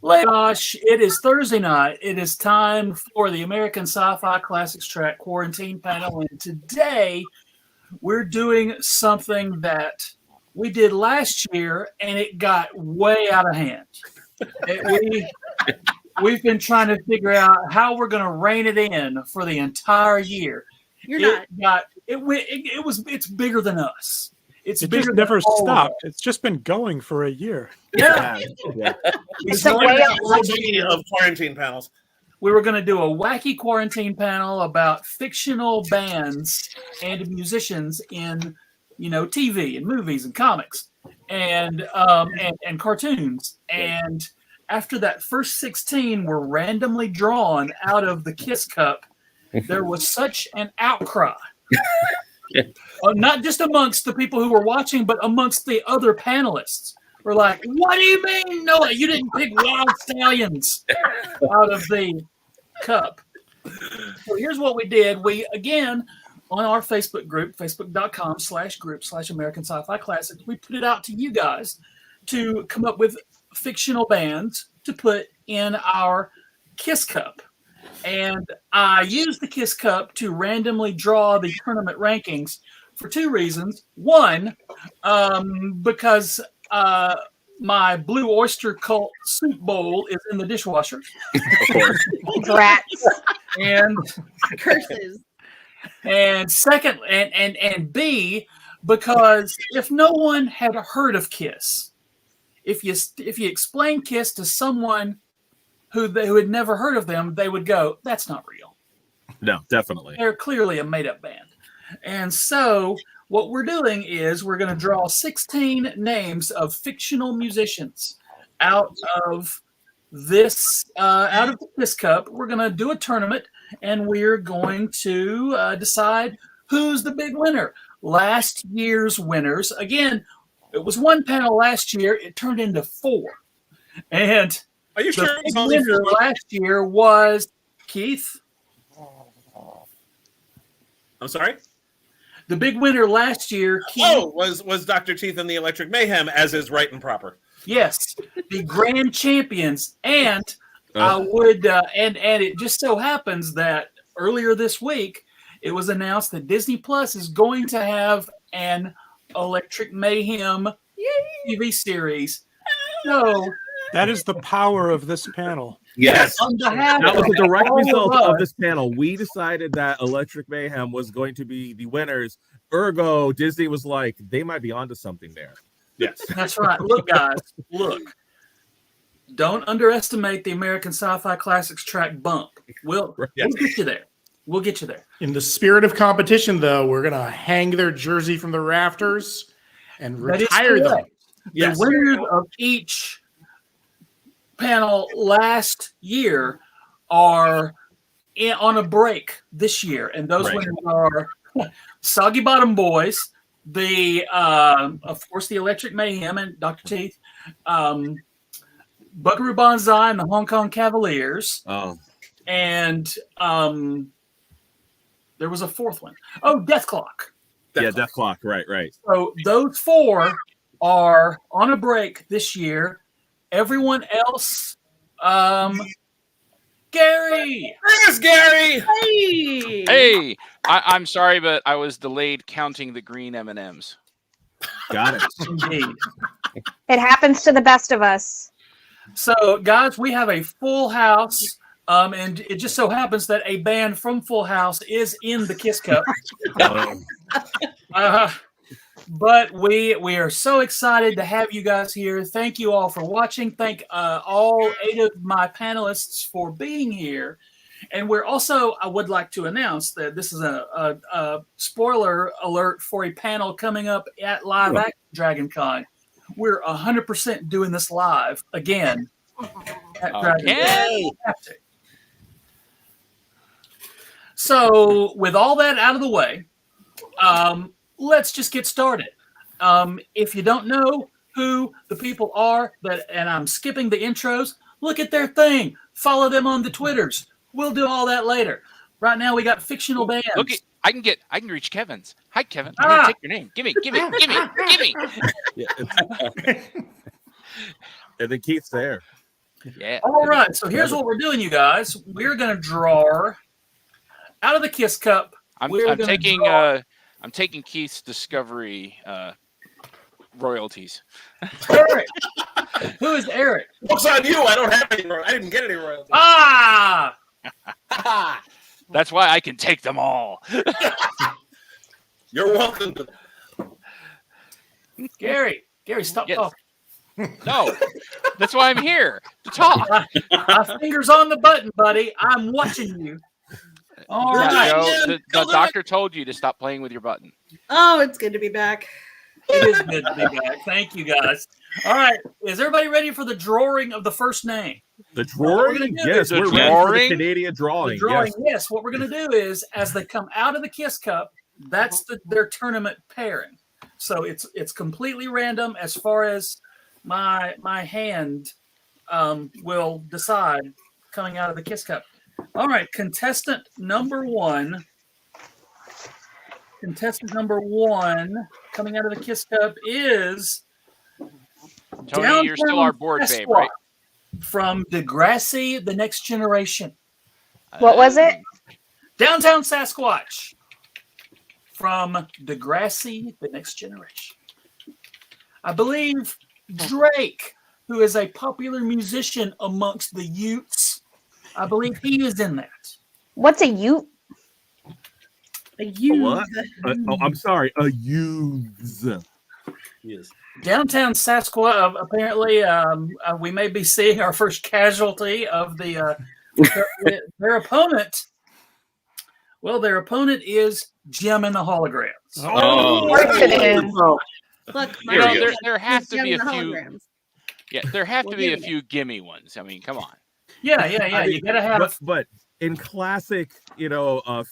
Gosh, it is Thursday night. It is time for the American Sci-Fi Classics Track Quarantine Panel, and today we're doing something that we did last year, and it got way out of hand. We've been trying to figure out how we're going to rein it in for the entire year. It's bigger than us. It just never stopped. It's just been going for a year. Yeah. It's a way of quarantine panels. We were going to do a wacky quarantine panel about fictional bands and musicians in, TV and movies and comics and cartoons. And after that first 16 were randomly drawn out of the Kiss Cup, there was such an outcry. Not just amongst the people who were watching, but amongst the other panelists. We're like, what do you mean? No, you didn't pick Wild Stayllyns out of the cup. So here's what we did. We, again, on our Facebook group, facebook.com/group/American Sci-Fi Classics, we put it out to you guys to come up with fictional bands to put in our Kiss Cup. And I used the Kiss Cup to randomly draw the tournament rankings for two reasons. One, because my Blue Oyster Cult soup bowl is in the dishwasher. Of course. Rats. And curses. And second, and B, because if no one had heard of Kiss, if you explain Kiss to someone who had never heard of them, they would go, that's not real. No, definitely. They're clearly a made-up band. And so what we're doing is we're going to draw 16 names of fictional musicians out of this, out of the Kiss Cup. We're going to do a tournament, and we're going to decide who's the big winner. Last year's winners, again, it was one panel last year. It turned into 4. And are you sure the winner last year was Keith? I'm sorry? The big winner last year, Keith, was Dr. Teeth and the Electric Mayhem, as is right and proper. Yes, the grand champions. And I would, and it just so happens that earlier this week, it was announced that Disney Plus is going to have an Electric Mayhem TV series. So that is the power of this panel. Yes. That was a direct result of this panel. We decided that Electric Mayhem was going to be the winners. Ergo, Disney was like, they might be onto something there. Yes. That's right. Look, guys, look. Don't underestimate the American Sci-Fi Classics Track bump. We'll get you there. We'll get you there. In the spirit of competition, though, we're going to hang their jersey from the rafters and retire them. Yes. The winners of each panel last year are on a break this year, and those winners are Soggy Bottom Boys, the of course the Electric Mayhem and Dr. Teeth, Buckaroo Banzai and the Hong Kong Cavaliers, and there was a fourth one. Oh, Death Clock. Death Clock. Right. So those 4 are on a break this year. Everyone else, Gary. There's Gary. Hey, I'm sorry, but I was delayed counting the green M&Ms. Got it. Indeed. It happens to the best of us. So, guys, we have a full house, and it just so happens that a band from Full House is in the Kiss Cup. But we are so excited to have you guys here. Thank you all for watching. Thank all 8 of my panelists for being here. And we're also, I would like to announce that this is a spoiler alert for a panel coming up at Live Action Dragon Con. We're 100% doing this live again at Dragon Con. So with all that out of the way, let's just get started. If you don't know who the people are and I'm skipping the intros, look at their thing. Follow them on the Twitters. We'll do all that later. Right now we got fictional bands. Look, I can reach Kevin's. Hi, Kevin. I'm gonna take your name. Give me. And then Keith's there. Yeah. All right, so here's what we're doing, you guys. We're going to draw out of the Kiss Cup. I'm gonna taking draw- I'm taking Keith's Discovery royalties. Eric. Who is Eric? What's on you? I don't have any. I didn't get any royalties. Ah! That's why I can take them all. You're welcome to. Gary, stop Yes. talking. No, that's why I'm here to talk. My finger's on the button, buddy. I'm watching you. All Yeah, right. Joe, the doctor told you to stop playing with your button. Oh, it's good to be back. It is good to be back. Thank you, guys. All right. Is everybody ready for the drawing of the first name? The we're drawing? gonna do Yes, the we're ready for the drawing? Canadian drawing. The drawing, Yes. yes. What we're going to do is, as they come out of the Kiss Cup, that's their tournament pairing. So it's completely random as far as my hand will decide coming out of the Kiss Cup. All right, contestant number one coming out of the Kiss Cup is Tony, you're still our board babe, right? From Degrassi, The Next Generation. What was it? Downtown Sasquatch from Degrassi, The Next Generation. I believe Drake, who is a popular musician amongst the Utes, I believe he is in that. What's a Ute? A youth. What? I'm sorry. A youths. Yes. Downtown Sasquatch, apparently, we may be seeing our first casualty of their opponent. Well, their opponent is Jim and the Holograms. Oh. Of course it is. Look, You know, There you there have to be a the few. holograms. Yeah, there have to Well, be a gimme. few gimme ones. I mean, come on. Yeah. I mean, You gotta have. but in classic,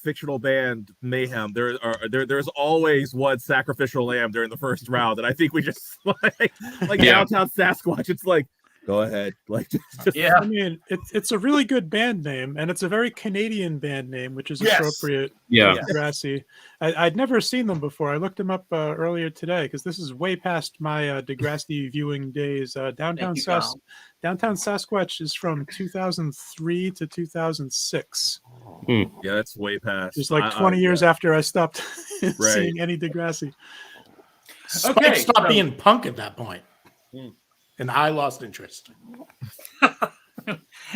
fictional band mayhem, there's always one sacrificial lamb during the first round, and I think we just like Yeah. Downtown Sasquatch. It's like, go ahead, like just Yeah. I mean, it's a really good band name, and it's a very Canadian band name, which is Yes. appropriate. Yeah. Degrassi. I'd never seen them before. I looked them up earlier today because this is way past my Degrassi viewing days. Downtown Thank you, Kyle. Downtown Sasquatch is from 2003 to 2006. yeah, that's way past. It's like 20 years after I stopped Right. seeing any Degrassi. Spike Okay, stopped so- being punk at that point. Hmm. And I lost interest.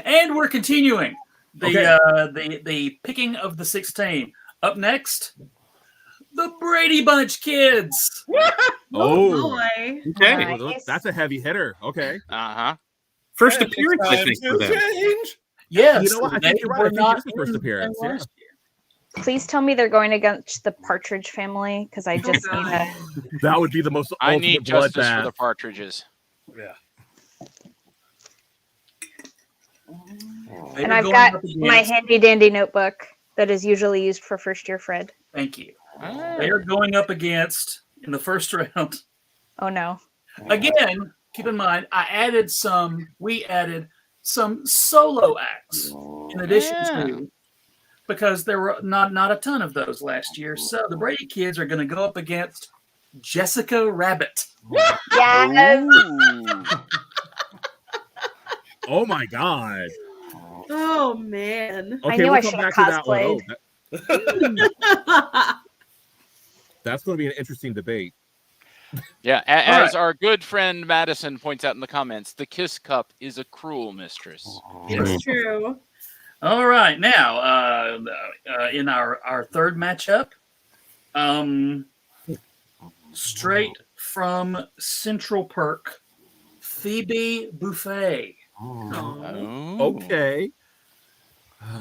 And we're continuing the picking of the 16. Up next, the Brady Bunch kids. Oh, Boy. Okay. Nice. that's a heavy hitter. Okay, Uh-huh. First Yeah, appearance, I think, for them. Change. Yes, You know what? I they think you're right. were I think not it is the first in appearance, yeah. last year. Please tell me they're going against the Partridge Family because I just need a. that would be the most. I ultimate need justice for bloodbath. the partridges. Yeah. They And were I've going got up my against- handy dandy notebook that is usually used for first year Fred. Thank you. Ah. They are going up against in the first round. Oh no. Again, keep in mind, we added some solo acts in addition to, because there were not a ton of those last year. So the Brady kids are going to go up against Jessica Rabbit. Yes. Ooh. Oh my god. Oh man. Okay, knew we'll I come should back have to that one. Oh, cosplayed. that's going to be an interesting debate. Yeah, All as our good friend Madison points out in the comments, the Kiss Cup is a cruel mistress. It's true. All right, now in our third matchup, straight from Central Perk, Phoebe Buffet. Oh. Okay.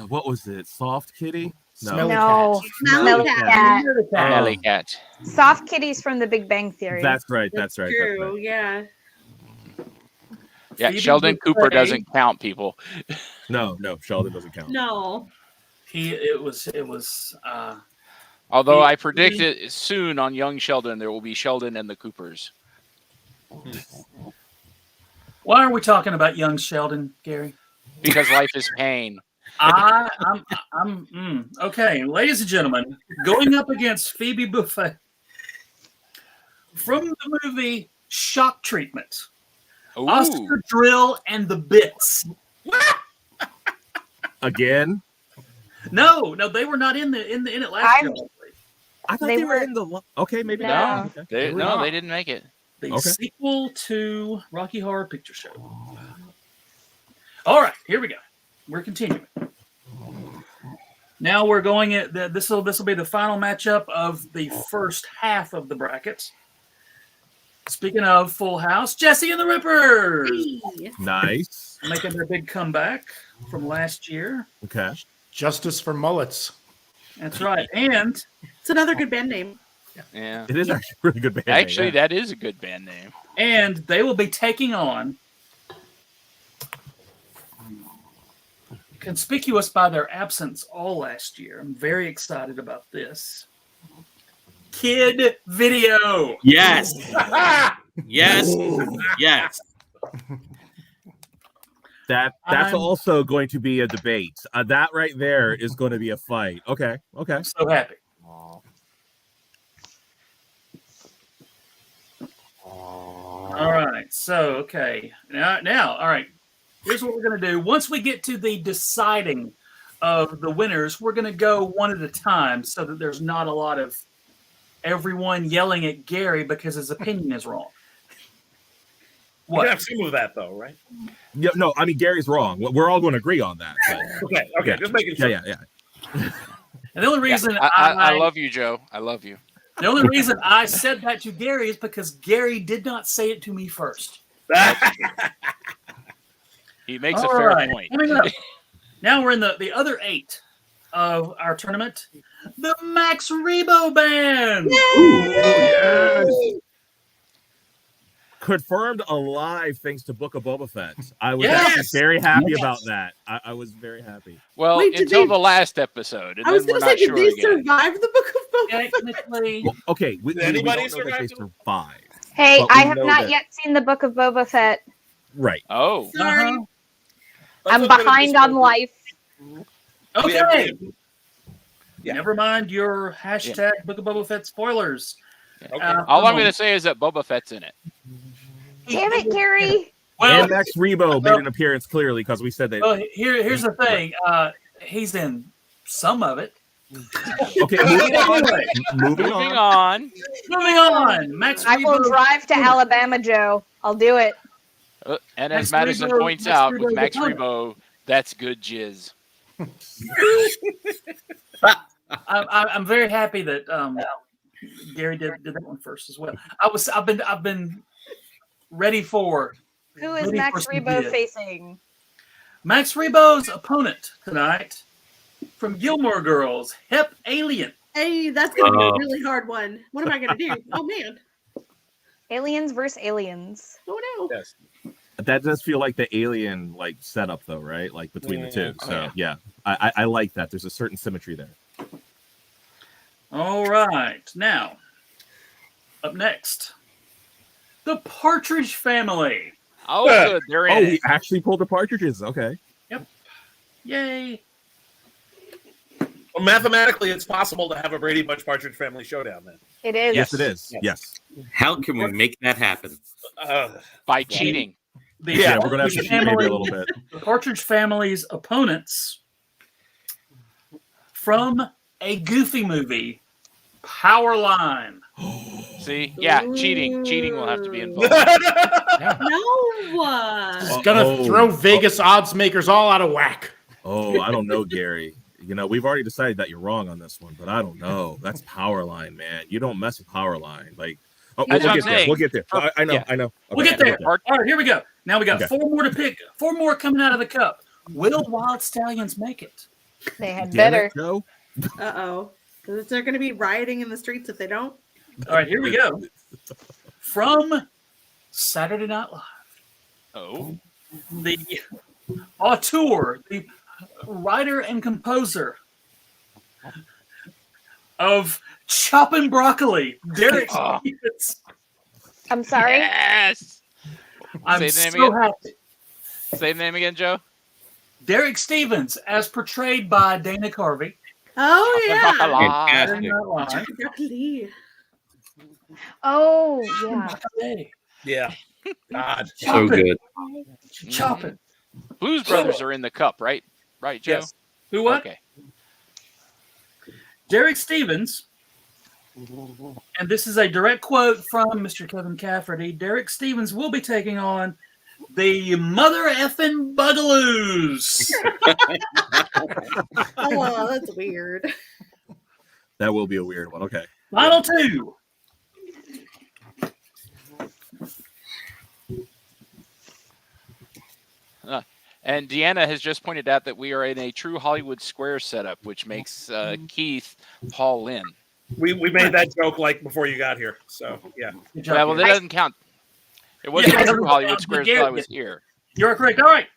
What was it? Soft Kitty? Smelly No. Smelly Smelly cat. cat. Alley cat. Soft kitties from The Big Bang Theory. That's right. That's right. That's True. right. Yeah. Yeah, Phoebe Sheldon Buffet. Cooper doesn't count, people. No, Sheldon doesn't count. No. It was Although He- I predict it soon on Young Sheldon, there will be Sheldon and the Coopers. why are we talking about young Sheldon, Gary? Because life is pain. Okay, ladies and gentlemen, going up against Phoebe Buffet from the movie Shock Treatment. Ooh. Oscar Drill and the Bits. Again, No, they were not in it last year. I thought They they were were- in the. Okay, maybe No. not. Okay. They, were no, not. they didn't make it. The Okay. sequel to Rocky Horror Picture Show. All right, here we go. We're continuing. Now we're going at this will be the final matchup of the first half of the bracket. Speaking of Full House, Jesse and the Rippers Hey. Nice. making their big comeback from last year. Okay. Justice for mullets. That's right. And It's another good band name. Yeah. It is actually a really good band. name, Actually, yeah. that is a good band name. they will be taking on, conspicuous by their absence all last year. I'm very excited about this. Kid Video. Yes. Yes. Yes. That's I'm- also going to be a debate. That right there is going to be a fight. Okay. Okay. I'm so happy. All right. So, okay. Now, all right. Here's what we're going to do. Once we get to the deciding of the winners, we're going to go one at a time so that there's not a lot of everyone yelling at Gary because his opinion is wrong. You What? can have some of that, though, right? Yeah, no, I mean Gary's wrong. We're all going to agree on that. But, Okay, Yeah. just making sure. yeah. And the only reason Yeah, I love you, Joe. I love you. the only reason I said that to Gary is because Gary did not say it to me first. He makes All a fair right, point. coming up. Now we're in the other 8 of our tournament. The Max Rebo Band. Confirmed alive thanks to Book of Boba Fett. I was Yes! actually very happy Yes! about that. I was very happy. Well, Wait, did until they- the last episode, and I was then we're going to say, not did sure they again. survive the Book of Boba Fett? Technically, Well, okay, we Did don't anybody know that they survive? survived. Hey, But we I have know not that- yet seen the Book of Boba Fett. Right. Oh, Sorry. Uh-huh. I'm behind on life. Okay. Yeah. Never mind your hashtag Book of Boba Fett spoilers. Okay. all I'm going to say is that Boba Fett's in it. Damn it, Gary. Well, And Max Rebo made an appearance clearly because we said that. well, here's the thing. He's in some of it. Okay, moving on. Moving Moving on. on. Moving on. Max I will Rebo. drive to Alabama, Joe. I'll do it. And Max as Madison Rebo- points Max out, Rebo's with Max a punter. Rebo, that's good jizz. I'm very happy that Gary did that one first as well. I've been ready for Who is Ready Max for some Rebo bid. facing? Max Rebo's opponent tonight from Gilmore Girls, Hep Alien. Hey, that's going to be a really hard one. What am I going to do? Oh, man. Aliens versus aliens. Oh, no. Yes. That does feel like the alien setup though, right? Like between the two. So yeah, I like that. There's a certain symmetry there. All right. Now, up next, the Partridge Family. Oh, good. They're Oh, in we it. actually pulled the partridges. Okay. Yay. Well, mathematically, it's possible to have a Brady Bunch Partridge Family showdown then. It is. Yes, it is. Yes. How can we make that happen? By cheating. The Yeah, we're gonna have to Partridge cheat maybe a Family- little bit. The Partridge Family's opponents from a Goofy movie, Powerline. See? Yeah, cheating. Cheating will have to be involved. No. It's gonna throw Vegas odds makers all out of whack. Oh, I don't know, Gary. You know, we've already decided that you're wrong on this one, but I don't know. That's Powerline, man. You don't mess with Powerline. Like, oh, That's we'll what get I'm there. saying. We'll get there. I know. Yeah. I know. We'll Okay, get there. Part- All right, here we go. Now we got Okay. 4 more to pick. 4 more coming out of the cup. Will Wild Stallions make it? They had Damn better. it, Joe. Uh-oh. Because they're going to be rioting in the streets if they don't. All right, here we go. From Saturday Night Live, Oh. the auteur, the writer and composer of Choppin' Broccoli, Derek Oh. Stevens. I'm sorry. Yes. I'm Say the name so again. happy. Say the name again, Joe. Derek Stevens, as portrayed by Dana Carvey. Oh, yeah. Fantastic. Saturday Night Live. Broccoli. Oh, yeah. Broccoli. Yeah. God. So good. Chop it. Blues Brothers are in the cup, right? Right, Joe? Yes. Who what? Okay. Derek Stevens, and this is a direct quote from Mr. Kevin Cafferty. Derek Stevens will be taking on the mother effing Bugaloos. Oh, that's weird. That will be a weird one. Okay. Final two. And Deanna has just pointed out that we are in a true Hollywood Square setup, which makes Keith Paul Lynn. We made that joke like before you got here. So yeah. Good job, Well, that Gary. doesn't count. It wasn't Yeah, a true Hollywood but Square Gary- until I was here. You're correct. All right.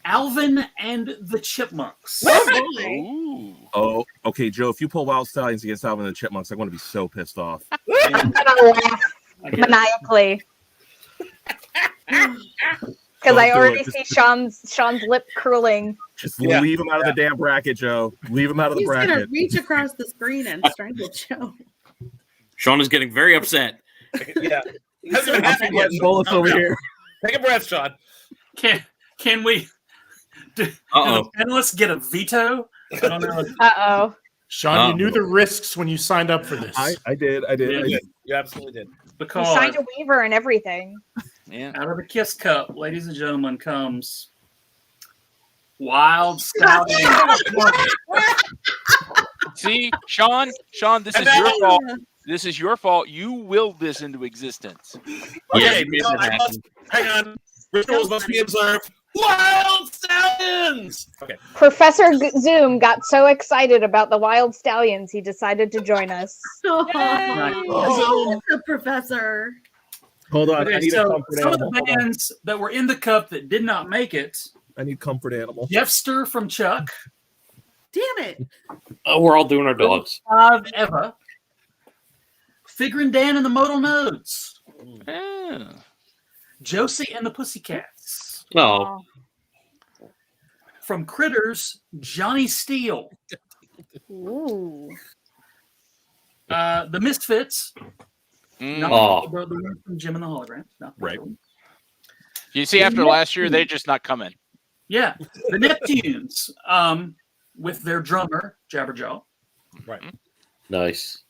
Alvin and the Chipmunks. Ooh. Oh, okay, Joe. If you pull Wild Stallions against Alvin and the Chipmunks, I'm going to be so pissed off. I'm gonna laugh I get it. maniacally. Because Don't I do already it. see Sean's lip curling. Just Yeah. leave him out of the damn bracket, Joe. Leave him out of the He's gonna bracket. reach across the screen and strangle Joe. Sean is getting very upset. Yeah. Hasn't even I'm happened yet. sweating bullets over here. Take a breath, Sean. Can we? Do Uh-oh. the panelists get a veto? I don't know. Uh-oh. Sean, you knew the risks when you signed up for this. I did. You absolutely did. He Because signed a waiver and everything. Yeah. out of the Kiss Cup, ladies and gentlemen, comes Wild Stallions. See, Sean, this is your fault. This is your fault. You willed this into existence. Yeah, Okay, you made so that I happen. must, hang on. Rituals must be observed. Wild Stallions! Okay. Professor Zoom got so excited about the Wild Stallions, he decided to join us. Oh, the professor. Hold on. I Okay, need a so comfort some of animal. the Hold on. bands that were in the cup that did not make it: I need comfort animal. Jeffster from Chuck, Damn it. Oh, we're all doing our dogs. Five Eva, Figuring Dan and the Modal Nodes, Yeah. Josie and the Pussycats, Oh, from Critters, Johnny Steele, Ooh. the Misfits, Mm. not Oh. the one from Jim and the Holograms, not Right. You see, after last year, they're just not coming. Yeah, the Neptunes, with their drummer Jabberjaw, nice.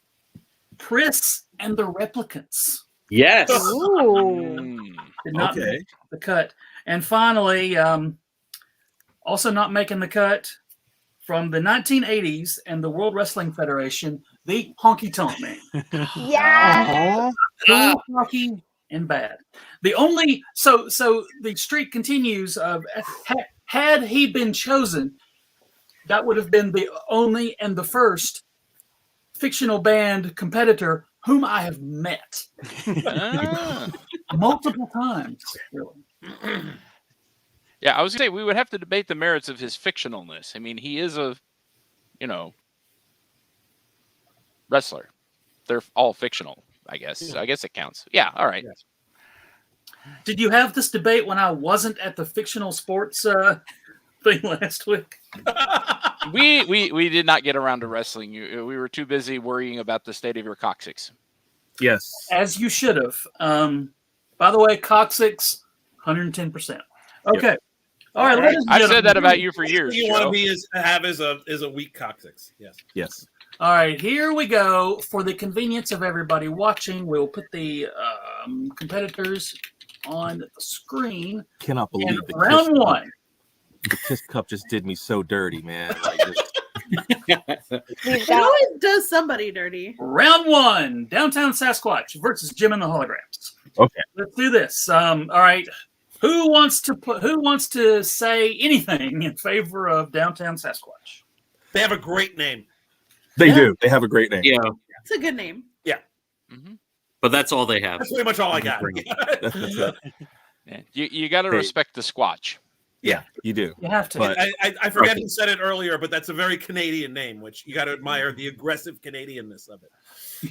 Pris and the Replicants. Yes. Ooh. Mm. Did not Okay. make the cut. And finally, also not making the cut from the 1980s and the World Wrestling Federation, the Honky Tonk Man. Yeah. Cool, hockey, and bad. The only so the streak continues of had he been chosen, that would have been the only and the first fictional band competitor whom I have met Ah. multiple times. Really. Yeah, I was gonna say we would have to debate the merits of his fictionalness. I mean, he is a, wrestler. They're all fictional, I guess. I guess it counts. Yeah, all right. Did you have this debate when I wasn't at the fictional sports thing last week? We did not get around to wrestling. We were too busy worrying about the state of your coccyx. Yes. As you should have. By the way, coccyx, 110%. Okay. All right. ladies and I've said gentlemen. that about you for years. What you want Joe. to be is a weak coccyx. Yes. Yes. All right, here we go. For the convenience of everybody watching, we'll put the competitors on the screen. Cannot believe And the round Kiss one. The Kiss Cup just did me so dirty, man. We've It got always does somebody dirty. Round one, Downtown Sasquatch versus Jim and the Holograms. Okay. Let's do this. All right. Who wants to say anything in favor of Downtown Sasquatch? They have a great name. They Yeah. do. They have a great name. Yeah, It's a good name. Mhm. but that's all they have. That's pretty much all I got. That's it. Yeah. You got to Hey. respect the Squatch. Yeah, you do. You have to. But- I forget who said it earlier, but that's a very Canadian name, which you got to admire the aggressive Canadianness of it.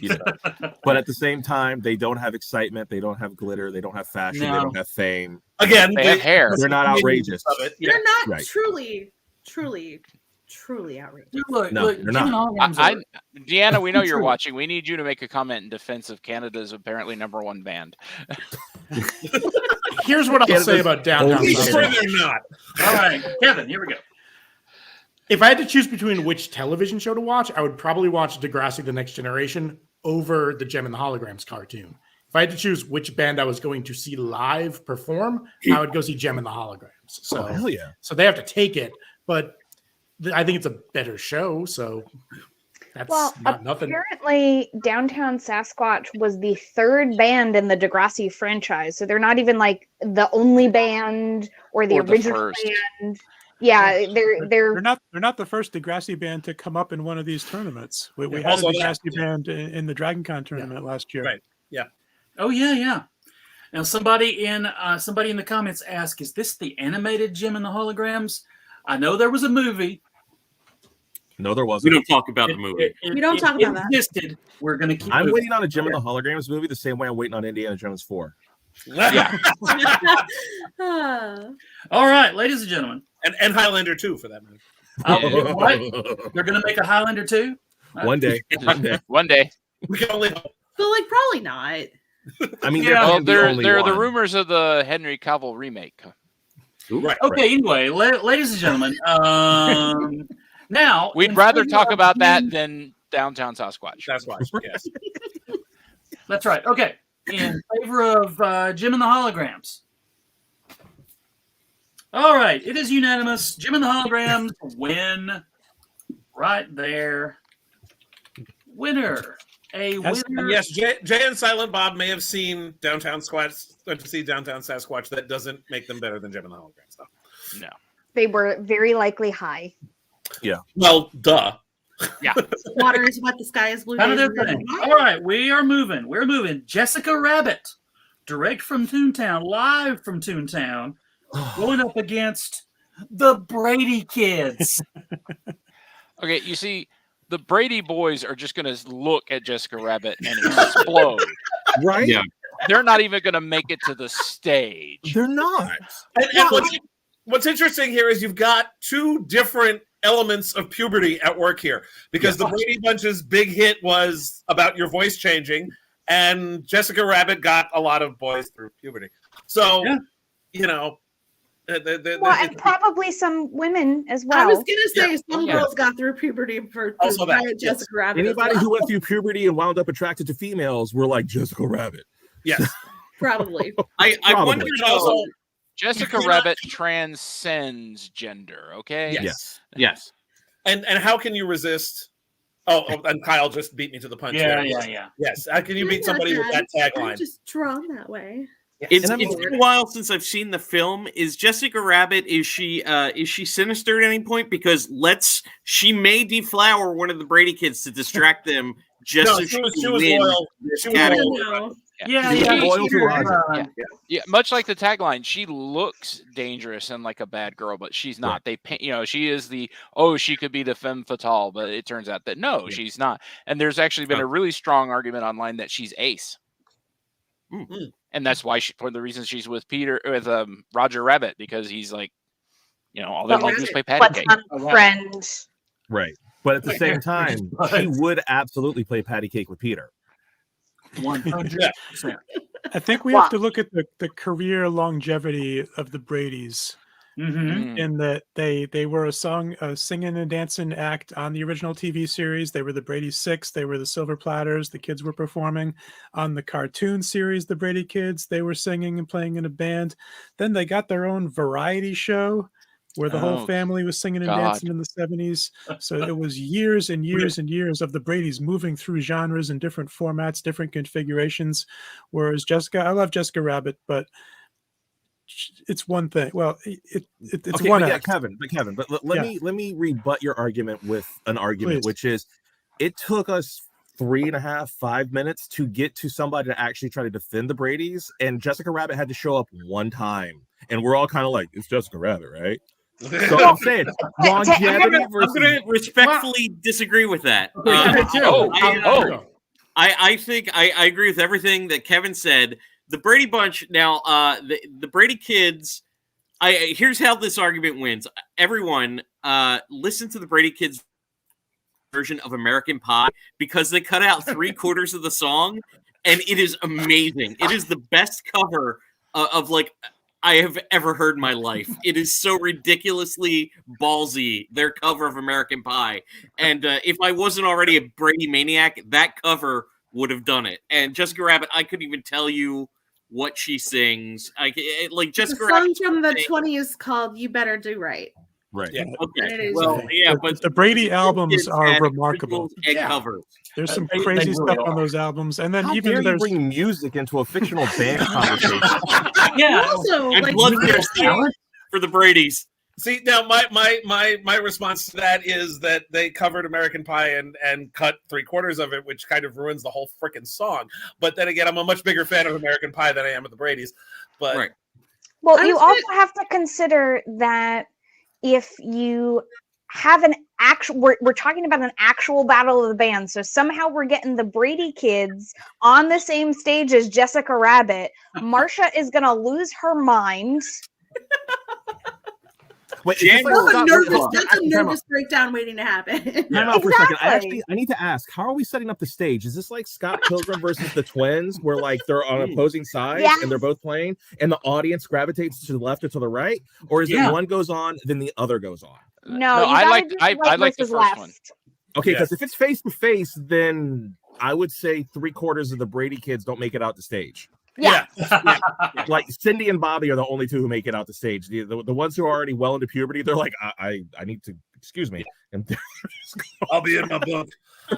You know. But at the same time, they don't have excitement. They don't have glitter. They don't have fashion. They No. don't have fame. Again, They have hair. They're not outrageous. Of it. They're not Right. truly truly outrageous. Dude, look, No, look, they're Jim and not. Holograms are- Deanna, we know you're True. watching. We need you to make a comment in defense of Canada's apparently #1 band. Here's what I'll say about Downtown Holy Sure Sasquatch. they're not. All right, Kevin, here we go. If I had to choose between which television show to watch, I would probably watch Degrassi: The Next Generation over the Gem and the Holograms cartoon. If I had to choose which band I was going to see live perform, I would go see Gem and the Holograms. So, Oh, hell yeah. so they have to take it, but I think it's a better show. So that's not nothing. Apparently, Downtown Sasquatch was the third band in the Degrassi franchise, so they're not even like the only band or the Or the original first. band. Yeah, They're not the first Degrassi band to come up in one of these tournaments. We had a Also that, Degrassi band in the Dragon Con tournament last year. Right. Oh yeah. Now somebody in the comments asked, "Is this the animated Jim and the Holograms?" I know there was a movie. No, there We wasn't. don't talk about the movie. We don't talk about that. Existed. We're gonna keep. I'm moving. waiting on a Gem and the Holograms movie the same way I'm waiting on Indiana Jones 4. Yeah. Ah. All right, ladies and gentlemen. and Highlander 2 for that matter. What? They're gonna make a Highlander too. One day. One day. One day. We can only hope. But like, probably not. I mean, Yeah. Well, there there are the rumors of the Henry Cavill remake. Right. Okay. Anyway, ladies and gentlemen. Now We'd in rather favor talk of about that Jim- than Downtown Sasquatch. That's why. Yes. That's right. Okay. In favor of Jim and the Holograms. All right. It is unanimous. Jim and the Holograms win. Right there. Winner. A That's- winner. And yes, Jay and Silent Bob may have seen Downtown Sasquatch. That doesn't make them better than Gem and the Holograms, though. No. they were very likely high. Well, duh. Water is wet, the sky is blue. Kind of days their are thing. red. All right. We are moving. We're moving. Jessica Rabbit. Direct from Toontown. Live from Toontown. Going up against the Brady Kids. Okay, you see, the Brady boys are just going to look at Jessica Rabbit and explode. Right? Yeah. They're not even going to make it to the stage. They're not. And what's interesting here is you've got two different elements of puberty at work here, because the Brady Bunch's big hit was about your voice changing, and Jessica Rabbit got a lot of boys through puberty. So, you know, Well, and probably some women as well. I was gonna say some Yeah. girls got through puberty for Also that, Giant yes. Jessica Rabbit. as Anybody well. who went through puberty and wound up attracted to females were like Jessica Rabbit. yes. Probably. I Probably. wonder Also, though. Jessica Rabbit transcends gender, okay? yes. Yes. And how can you resist? Oh, and Kyle just beat me to the punch. Yeah, there. yeah. Yes. How can you beat somebody with that I'm tagline? just drawn that way. It's And been a while since I've seen the film. Is Jessica Rabbit, is she sinister at any point? Because she may deflower one of the Brady kids to distract them just No, so she she was can win loyal. this She was category. loyal. Yeah, She was yeah. loyal to Roger. Yeah, much like the tagline, she looks dangerous and like a bad girl, but she's not. They paint, she is she could be the femme fatale, but it turns out that no, she's not. And there's actually been a really strong argument online that she's Ace. Mm. And that's why one of the reasons she's with Roger Rabbit, because he's like, all they want to do is play patty What's cake. not friend? Right. But at the same time, she would absolutely play patty cake with Peter. 100%. I think we have to look at the career longevity of the Bradys. Mm-hmm. In that they were a singing and dancing act on the original TV series. They were the Brady Six. They were the Silver Platters. The kids were performing on the cartoon series, The Brady Kids. They were singing and playing in a band. Then they got their own variety show where the whole family was singing and dancing in the 70s. So it was years and years and years of the Bradys moving through genres and different formats, different configurations. Whereas I love Jessica Rabbit, but it's one thing. Well, it's Okay, one but act. Kevin, but let me rebut your argument with an argument, Please. which is it took us 3.5, 5 minutes to get to somebody to actually try to defend the Bradys, and Jessica Rabbit had to show up one time, and we're all kind of like, it's Jessica Rabbit, right? So I'm saying longevity I'm going versus to respectfully disagree with that. I think I agree with everything that Kevin said. The Brady Bunch now, the Brady Kids, Here's how this argument wins. Everyone, listen to the Brady Kids version of American Pie because they cut out 3/4 of the song, and it is amazing. It is the best cover of like I have ever heard in my life. It is so ridiculously ballsy, their cover of American Pie. And if I wasn't already a Brady maniac, that cover would have done it. And Jessica Rabbit, I couldn't even tell you what she sings. Like Jessica The song Rabbit from the 20s called "You Better Do Right." Right. Yeah. Okay. Well, yeah, but the Brady albums Kids are had remarkable. originals and covers. There's some They crazy really stuff are. on those albums, and then How even dare you there's bring music into a fictional band conversation? Yeah. Also, I'm like, bloodthirsty for the Bradys. See, now my response to that is that they covered American Pie and cut 3/4 of it, which kind of ruins the whole freaking song. But then again, I'm a much bigger fan of American Pie than I am of the Bradys. But Right. Well, I you was also have to consider that if you have an actual, we're talking about an actual battle of the bands. So somehow we're getting the Brady Kids on the same stage as Jessica Rabbit. Marsha is going to lose her mind. Wait, Jan- is this that's a Scott- nervous, hold on. that's a Time out. nervous breakdown waiting to happen. Time out for a second. Exactly. I need to ask, how are we setting up the stage? Is this like Scott Pilgrim versus the Twins, where like they're on opposing sides Yes. and they're both playing, and the audience gravitates to the left or to the right, or is Yeah. it one goes on, then the other goes on? No, you I gotta like do I like the versus first one. left. Okay, Yeah. because if it's face to face, then I would say 3/4 of the Brady kids don't make it out the stage. Yeah. Like Cindy and Bobby are the only two who make it out the stage. The ones who are already well into puberty, they're like, I need to excuse me. And I'll be in my book.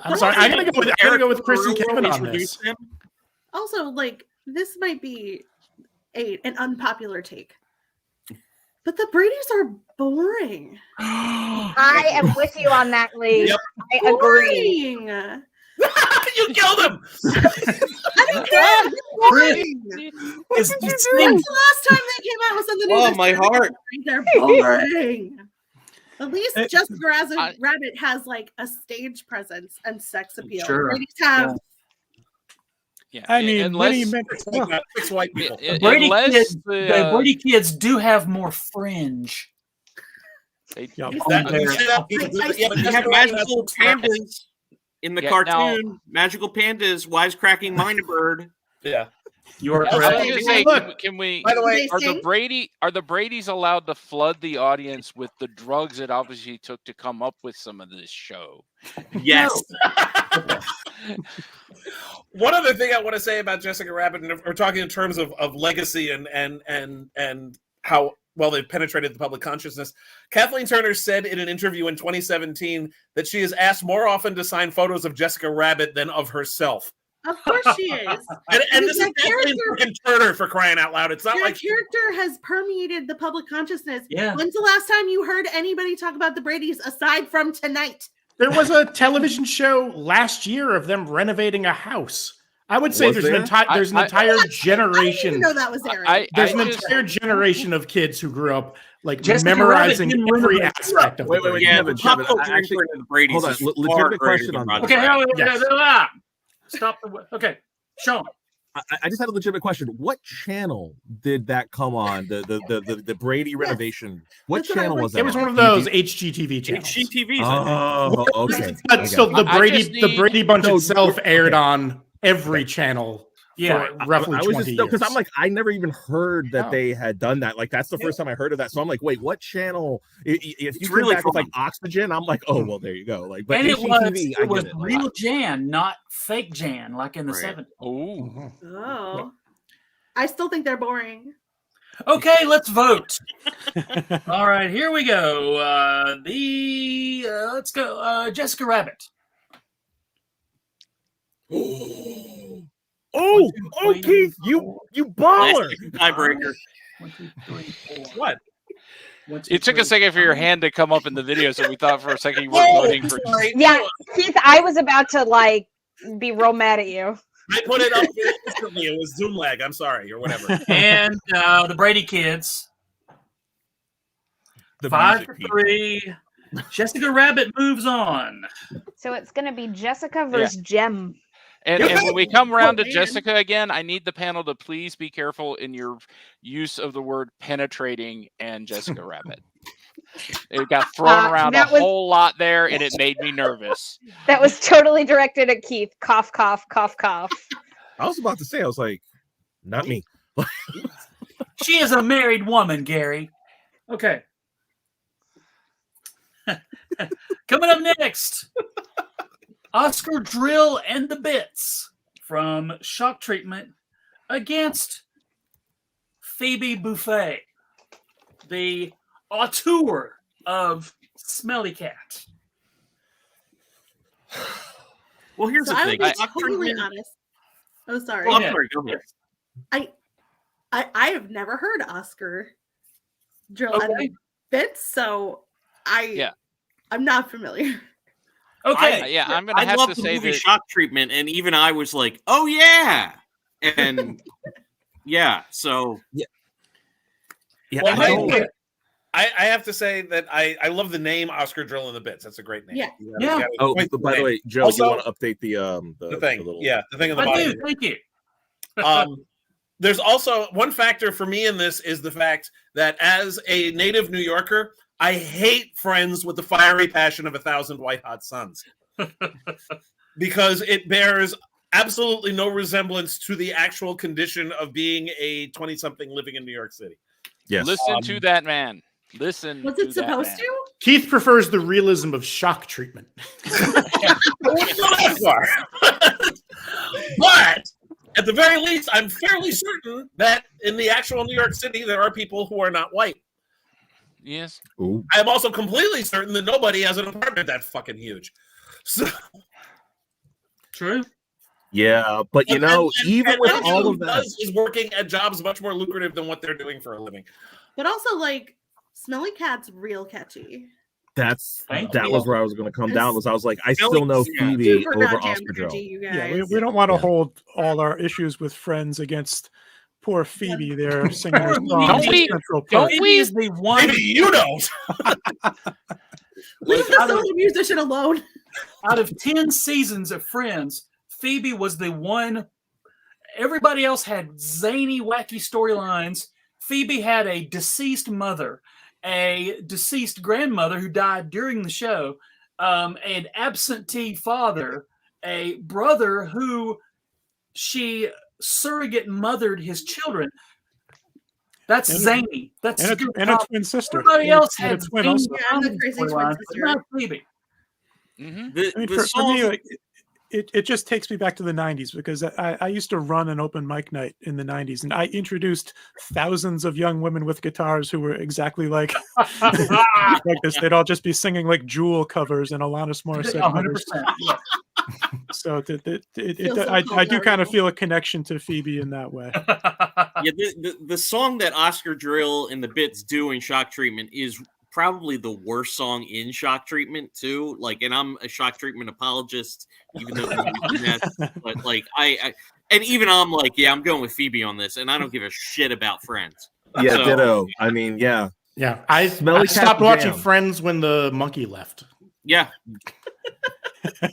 I'm sorry. I'm gonna go with Chris and Kevin on Introduce this. them. Also, like, this might be an unpopular take, but the Bradys are boring. I am with you on that, Lee. Yep. I agree. Boring. You killed him. I don't care. They're boring. It's When's distinct. the last time they came out with something new? Oh, that's my different? heart. They're boring. At least Jessica I- Rabbit has like a stage presence and sex appeal. Sure. Bradys have Yeah, I mean, unless, many men. Like that, 6 white people. yeah, Brady unless kids, the, the Brady Kids do have more fringe. they- Yeah. That- there. yeah, but You have Jessica Rabbit magical has some purpose. pandas in the Yeah, cartoon. Magical pandas, wisecracking Minabird. Yeah. You are I was correct. gonna say, Look, can we? By the way, Are the Sing? Bradys allowed to flood the audience with the drugs it obviously took to come up with some of this show? Yes. One other thing I want to say about Jessica Rabbit, and if we're talking in terms of legacy and how well they've penetrated the public consciousness. Kathleen Turner said in an interview in 2017 that she is asked more often to sign photos of Jessica Rabbit than of herself. Of course she is. And this is That Kathleen freaking Turner, for crying out loud. It's not That like character has permeated the public consciousness. Yeah. When's the last time you heard anybody talk about the Bradys aside from tonight? There was a television show last year of them renovating a house. I would say Was there's an there? entire there's an entire I didn't generation. even know that was Aaron. There's an just- entire generation of kids who grew up like Jessica memorizing Rabbit didn't every renovate. aspect of Wait, the wait, Brady. Yeah, Kevin, the pop Kevin, culture actually- reference of the Brady's hold on, is legitimate far greater question than on Roger this. okay. Rabbit. Yes. Stop the. Okay, Sean. I just had a legitimate question. What channel did that come on? The Brady renovation. What That's what I channel was was that? It was on? one of those HGTV channels. HGTVs. Oh, okay. But I still, got the I Brady just the need- Brady Bunch No, itself aired okay. on every channel Yeah. for roughly I was 20 just years. because I'm like, I never even heard that Oh. they had done that. Like, that's the first time I heard of that. So I'm like, wait, what channel? If you It's came really back with fun. like Oxygen, I'm like, oh well, there you go. Like, but And it was, HGTV, I it was get it. real Jan, not fake Jan, like in the Right. 70s. Oh, Oh. I still think they're boring. Okay, let's vote. All right, here we go. Let's go. Jessica Rabbit. Oh, Keith, you baller. Tiebreaker. 1, 2, 3, 4. what? 1, 2, it took a 3, second for your 5. hand to come up in the video, so we thought for a second you weren't voting for. Sorry. Yeah, Keith, I was about to like be real mad at you. I put it up here instantly. It was Zoom lag. I'm sorry, or whatever. And the Brady Kids. The 5 music to people. 3. Jessica Rabbit moves on. So it's gonna be Jessica versus Jem. And when we come around to man. Jessica again, I need the panel to please be careful in your use of the word penetrating and Jessica Rabbit. It got thrown around a that was- whole lot there, and it made me nervous. That was totally directed at Keith. Cough, cough, cough, cough. I was about to say, I was like, not me. She is a married woman, Gary. Okay. Coming up next, Oscar Drill and the Bits from Shock Treatment against Phoebe Buffay, the auteur of Smelly Cat. Well, here's So the I thing. would be totally honest. Oh, sorry. Oh, I'm sorry. Go ahead. I have never heard Oscar Drill Okay. and the Bits, so I'm not familiar. Okay. I'm going to I have love to the say movie that. Shock Treatment, and even I was like, "Oh yeah," and yeah. So Yeah, Well, I have to say that I love the name Oscar Drill and the Bits. That's a great name. Yeah. Yeah. Oh, Point by the name. way, Joe, Also- you want to update the thing. little... The thing on the I bottom. do. Thank you. There's also one factor for me in this is the fact that as a native New Yorker, I hate Friends with the fiery passion of 1,000 white hot suns because it bears absolutely no resemblance to the actual condition of being a 20-something living in New York City. Yes. Listen to that man. Listen. Was to it supposed that man. to? Keith prefers the realism of Shock Treatment. But at the very least, I'm fairly certain that in the actual New York City, there are people who are not white. Yes. Ooh. I am also completely certain that nobody has an apartment that fucking huge. So, True. Yeah, but you know, even with everyone all who of that, is working at jobs much more lucrative than what they're doing for a living. But also, like, Smelly Cat's real catchy. that Thank was you. where I was going to come down. Was I was like, I Smelly- still know yeah. Phoebe Super over goddamn Oscar Drill. catchy, you Yeah, guys. we don't want to Yeah. hold all our issues with Friends against poor Phoebe there singing her song. Don't we- Central don't Park. Phoebe is the one Maybe you don't. Leave the solo musician alone. out of 10 seasons of Friends. Phoebe was the one. Everybody else had zany, wacky storylines. Phoebe had a deceased mother, a deceased grandmother who died during the show, an absentee father, a brother who she surrogate mothered his children. That's And- zany. That's And good a, and a comedy. twin sister. Everybody else And a had twin zany also. Yeah, and the comedy crazy twin storylines, but sister. not Phoebe. Mhm. the, I mean, the for song, me, like, it just takes me back to the 90s because I used to run an open mic night in the 90s, and I introduced thousands of young women with guitars who were exactly like, like this. They'd all just be singing like Jewel covers and Alanis Morissette covers. 100%. Yeah. So Feels so I cold do out kind of now. feel a connection to Phoebe in that way. yeah, the song that Oscar Drill and the Bits do in Shock Treatment is probably the worst song in Shock Treatment too. Like, and I'm a Shock Treatment apologist, even though the movie's a mess, but like I and even I'm like, yeah, I'm going with Phoebe on this, and I don't give a shit about Friends. Yeah, So- ditto. I mean, yeah. Yeah, I Smelly stopped Cat watching Jam. Friends when the monkey left. Yeah,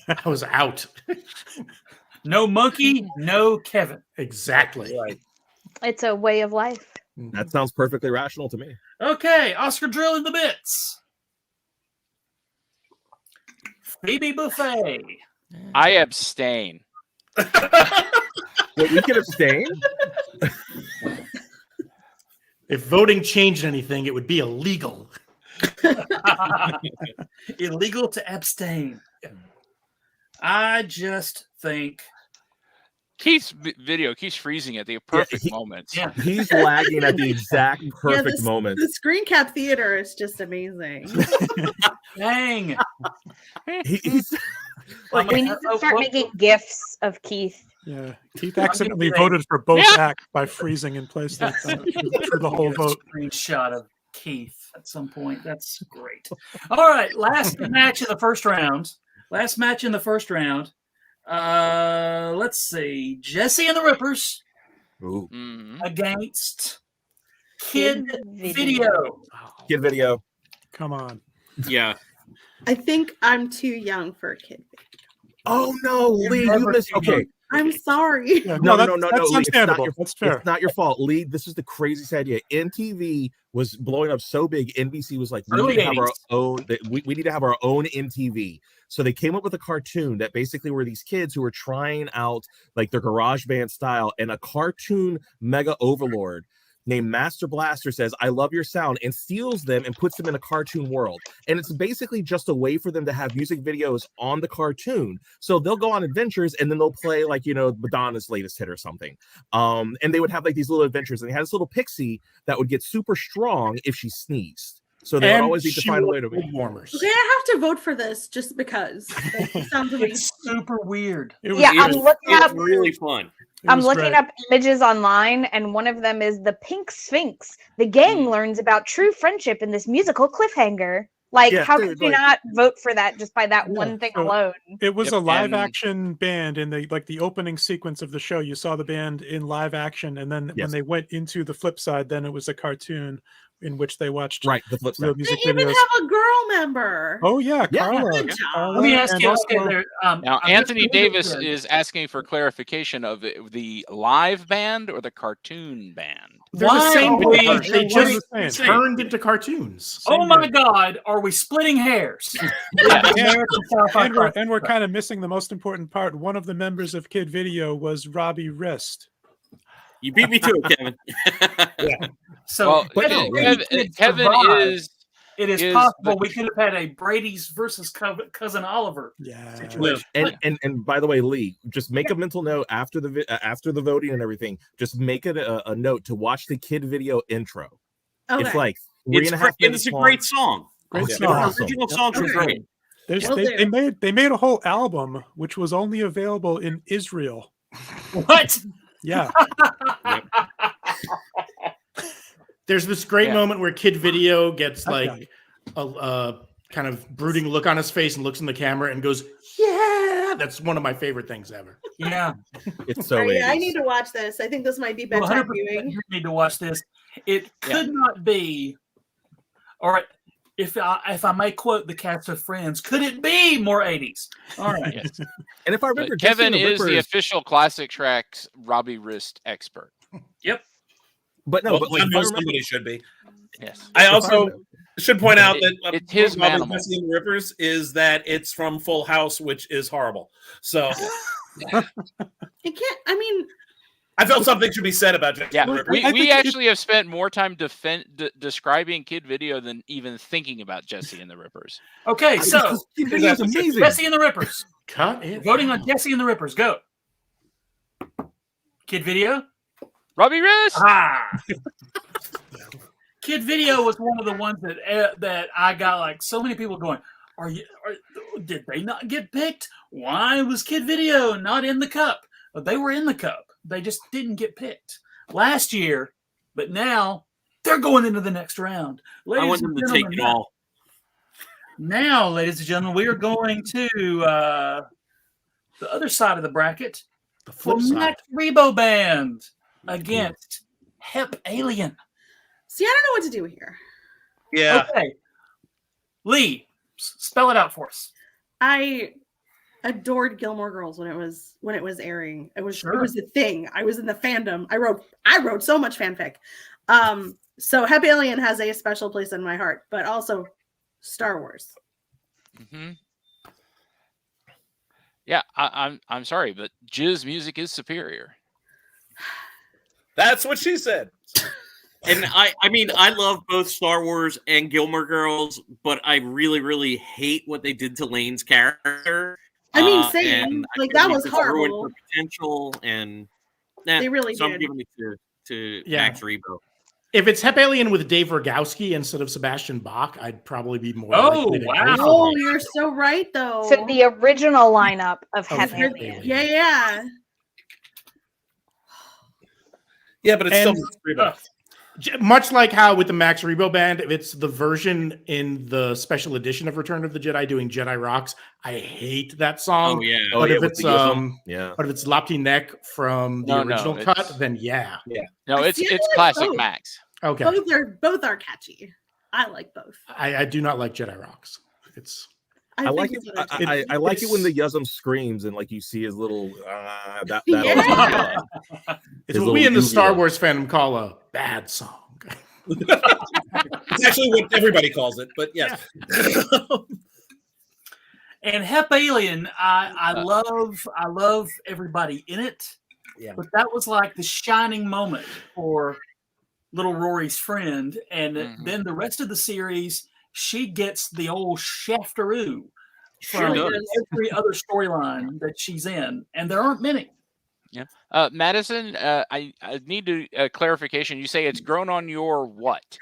I was out. No monkey, no Kevin. Exactly. Right. It's a way of life. That sounds perfectly rational to me. Okay, Oscar Drill in the Bits. Phoebe Buffay. I abstain. Well, we can abstain. If voting changed anything, it would be illegal. Illegal to abstain. I just think Keith's video keeps freezing at the perfect he- moments. Yeah. He's lagging at the exact perfect this- moment. The screen cap theater is just amazing. dang. He's Like, We need to start making gifts of Keith. Yeah, Keith accidentally voted for both acts by freezing in place like that through the whole vote. Screenshot of Keith at some point. That's great. All right, last match in the first round. Let's see. Jesse and the Rippers Ooh, Mhm. against Kid Video. kid video. Come on. yeah. I think I'm too young for a kid. Oh no, Lee, you never missed. too Okay, I'm sorry. Yeah, No, that's Lee, understandable. That's fair. It's not your fault, Lee. This is the craziest idea. MTV was blowing up so big. NBC was like, we Early need to have our 80s. own. We need to have our own MTV. So they came up with a cartoon that basically were these kids who were trying out like their garage band style, and a cartoon mega overlord named Master Blaster says, "I love your sound," and steals them and puts them in a cartoon world. And it's basically just a way for them to have music videos on the cartoon. So they'll go on adventures and then they'll play like, Madonna's latest hit or something. And they would have like these little adventures. And they had this little pixie that would get super strong if she sneezed. So they would always need to find a way to make warmers. Okay, I have to vote for this just because. It sounds amazing. It's super weird. I'm looking up. It's really fun. I'm looking up images online, and one of them is the Pink Sphinx. The gang learns about true friendship in this musical cliffhanger. Like, how could you not vote for that just by that one thing alone? It was a live action band in the opening sequence of the show. You saw the band in live action, and then when they went into the flip side, then it was a cartoon in which they watched the flip side. music They even videos. have a girl member. Oh yeah, Carla. Good job. Carla Let me ask and you. also- Okay, there, Now, I'm Anthony just- Davis is asking for clarification of the live band or the cartoon band. They're the same Why band. are we- They just Same. turned into cartoons. Oh my God, are we splitting hairs? And we're kind of missing the most important part. One of the members of Kid Video was Robbie Wrist. You beat me to it, Kevin. So Well, Kevin Kevin it is possible we could have had a Brady's versus cousin Oliver situation. And by the way, Lee, just make a mental note after the voting and everything. Just make it a note to watch the Kid Video intro. Okay. It's like 3.5 minutes It's a long. great song. Great Yeah, song. they're awesome. Original songs are great. They made a whole album which was only available in Israel. What? Yeah. There's this great moment where Kid Video gets like a kind of brooding look on his face and looks in the camera and goes, "Yeah." That's one of my favorite things ever. Yeah. It's so. All right, I need to watch this. I think this might be bedtime 100% viewing. You need to watch this. It could not be. All right. If I may quote the cast of Friends, could it be more 80s? All right. Yes. And if I remember, Kevin Jesse and is the Rippers- official Classic Tracks Robbie Wrist expert. Yep. But no, Well, but like, I if know I remember- somebody should be. Yes. I also should point out that it's his about manimal. Jesse and the Rippers is that it's from Full House, which is horrible. So It can't. I mean, I felt something should be said about Jesse Yeah, and the Rippers. we actually have spent more time describing Kid Video than even thinking about Jesse and the Rippers. Okay, so Kid Video is amazing. Jesse and the Rippers. Cut it. Voting on Jesse and the Rippers. Go. Kid Video. Robbie Wrist. Kid Video was one of the ones that I got like so many people going. Did they not get picked? Why was Kid Video not in the cup? Well, they were in the cup. They just didn't get picked last year, but now they're going into the next round. I want them to take it all. Now, ladies and gentlemen, we are going to the other side of the bracket. The flip side. Max Rebo Band against Hep Alien. see, I don't know what to do here. Yeah. Okay. Lee, spell it out for us. I adored Gilmore Girls when it was airing. It was a thing. I was in the fandom. I wrote so much fanfic. So Hep Alien has a special place in my heart, but also Star Wars. Mm-hmm. Yeah, I'm sorry, but Jizz music is superior. That's what she said. And I mean, I love both Star Wars and Gilmore Girls, but I really, really hate what they did to Lane's character. I mean, same. And I Like, feel that was it's ruined horrible. her potential, and They really so I'm did. giving it to Yeah. Max Rebo. If it's Hep Alien with Dave Rogowski instead of Sebastian Bach, I'd probably be more. Oh, likely to go wow. for Oh, it. you're so right, though. So the original lineup of Oh, Hep Hep Alien. Alien. Yeah. Yeah, but it's And- still Rebo. Much like how with the Max Rebo Band, if it's the version in the special edition of Return of the Jedi doing Jedi Rocks, I hate that song. Oh yeah. But if with it's the Yism. Yeah. but if it's Lapti Neck from the No, original it's- cut, then yeah. No, I it's feel it's like classic both. Max. Okay. Both are catchy. I like both. I do not like Jedi Rocks. It's I like think it. it's entertaining. I like it when the Yuzum screams and like you see his little that. Yeah. It's His what we little in the Star uvula. Wars fandom call a bad song. It's actually what everybody calls it, but yes. And Hep Alien, I love everybody in it. Yeah. But that was like the shining moment for little Rory's friend. And then the rest of the series, she gets the old shaftaroo from every other storyline that she's in. And there aren't many. Yeah. Madison, I need to clarification. You say it's grown on your what?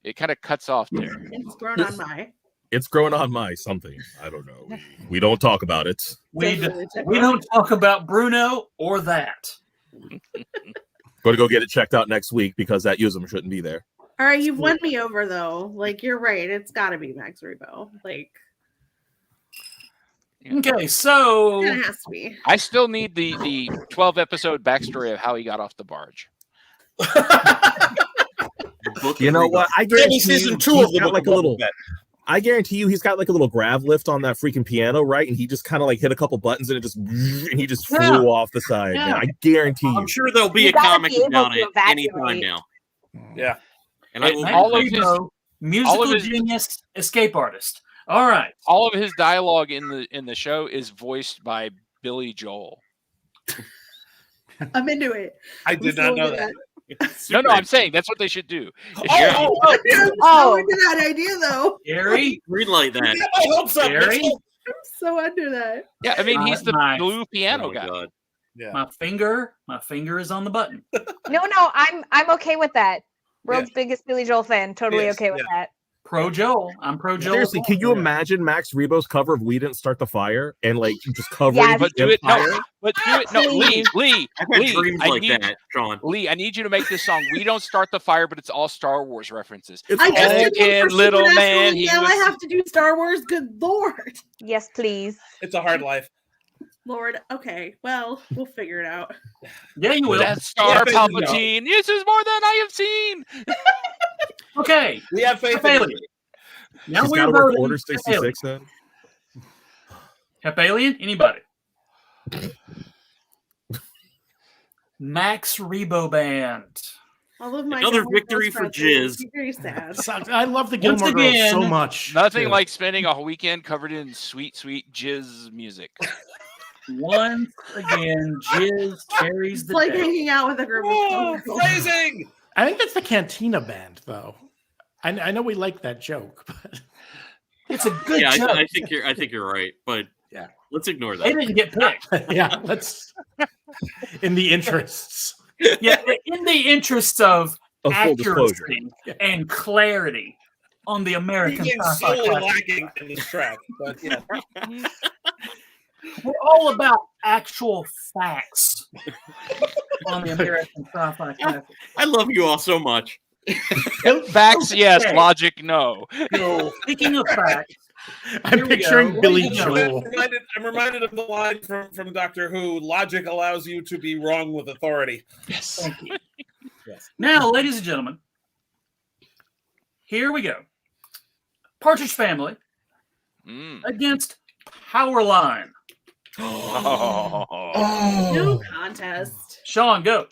It kind of cuts off there. It's grown on my. It's growing on my something. I don't know. We don't talk about it. We don't talk about Bruno or that. Going to go get it checked out next week because that Yuzum shouldn't be there. All right, you've won me over though. Like you're right. It's got to be Max Rebo. Like Okay, so it has to be. I still need the 12 episode backstory of how he got off the barge. You know what? I guarantee season you, 2 he's of the got Book like of a little. Boba Fett. I guarantee you, he's got like a little grav lift on that freaking piano, right? And he just kind of like hit a couple buttons and it just and he just flew off the side. Yeah. Man. I guarantee you. I'm sure there'll be You a gotta comic be able about to it anytime evacuate. now. Yeah. And I will Max all of his- Rebo, musical all of his- genius, escape artist. All right. All of his dialogue in the show is voiced by Billy Joel. I'm into it. I did not know that. No, I'm saying that's what they should do. I'm so Oh. into that idea though. Gary, Greenlight that. I hope so. Gary, Mitchell. I'm so under that. Yeah, I mean he's the My- blue piano Oh my guy. God. Yeah. my finger is on the button. No, I'm okay with that. World's biggest Billy Joel fan. Totally Yes, okay with that. Pro Joel. I'm pro Joel. Seriously, can you imagine Max Rebo's cover of "We Didn't Start the Fire" and like just covering Yes. But the do it empire? no, but do it no, Lee, I've had Lee, dreams I like need- that, Sean. Lee, I need you to make this song. We don't start the fire, but it's all Star Wars references. It's I all- just did Anakin, one for little Supernatural, man, and he now was- I have to do Star Wars. Good Lord, Yes, please. It's a hard life. Lord. Okay, well, we'll figure it out. Yeah, you will. That Star Yeah, Palpatine. This is more than I have seen. Okay. We have faith Hep in Alien. you. Now He's we're got to work voting Order Hep Alien. 66 then. Hep Alien? Anybody? Max Rebo Band. All of my Another Gilmore victory Girls for friends Jizz. are Very sad. Sucks. I love the Once Gilmore Girls so again, much. Nothing too. like spending a weekend covered in sweet, sweet jizz music. Once again, Jizz carries It's the like day. hanging out with a group of Oh, girls. phrasing. I think that's the Cantina Band, though. I know we like that joke, but It's a good Yeah, joke. I think you're right, but Yeah. let's ignore They that. didn't get picked. yeah, let's in the interests. Yeah, in the interest of Of full disclosure. accuracy and clarity on the American Being Sci-Fi solely Classics. lacking in this track, but yeah. We're all about actual facts on the American Sci-Fi Classics. I love you all so much. Facts, yes. Okay. Logic, no. So, speaking of facts, I'm Here we picturing go. Billy Ladies and Joel. I'm reminded of the line from Doctor Who: "Logic allows you to be wrong with authority." Yes. thank you. Yes. Now, ladies and gentlemen, here we go. Partridge Family Mm. against Powerline. Oh. No contest. Sean, go.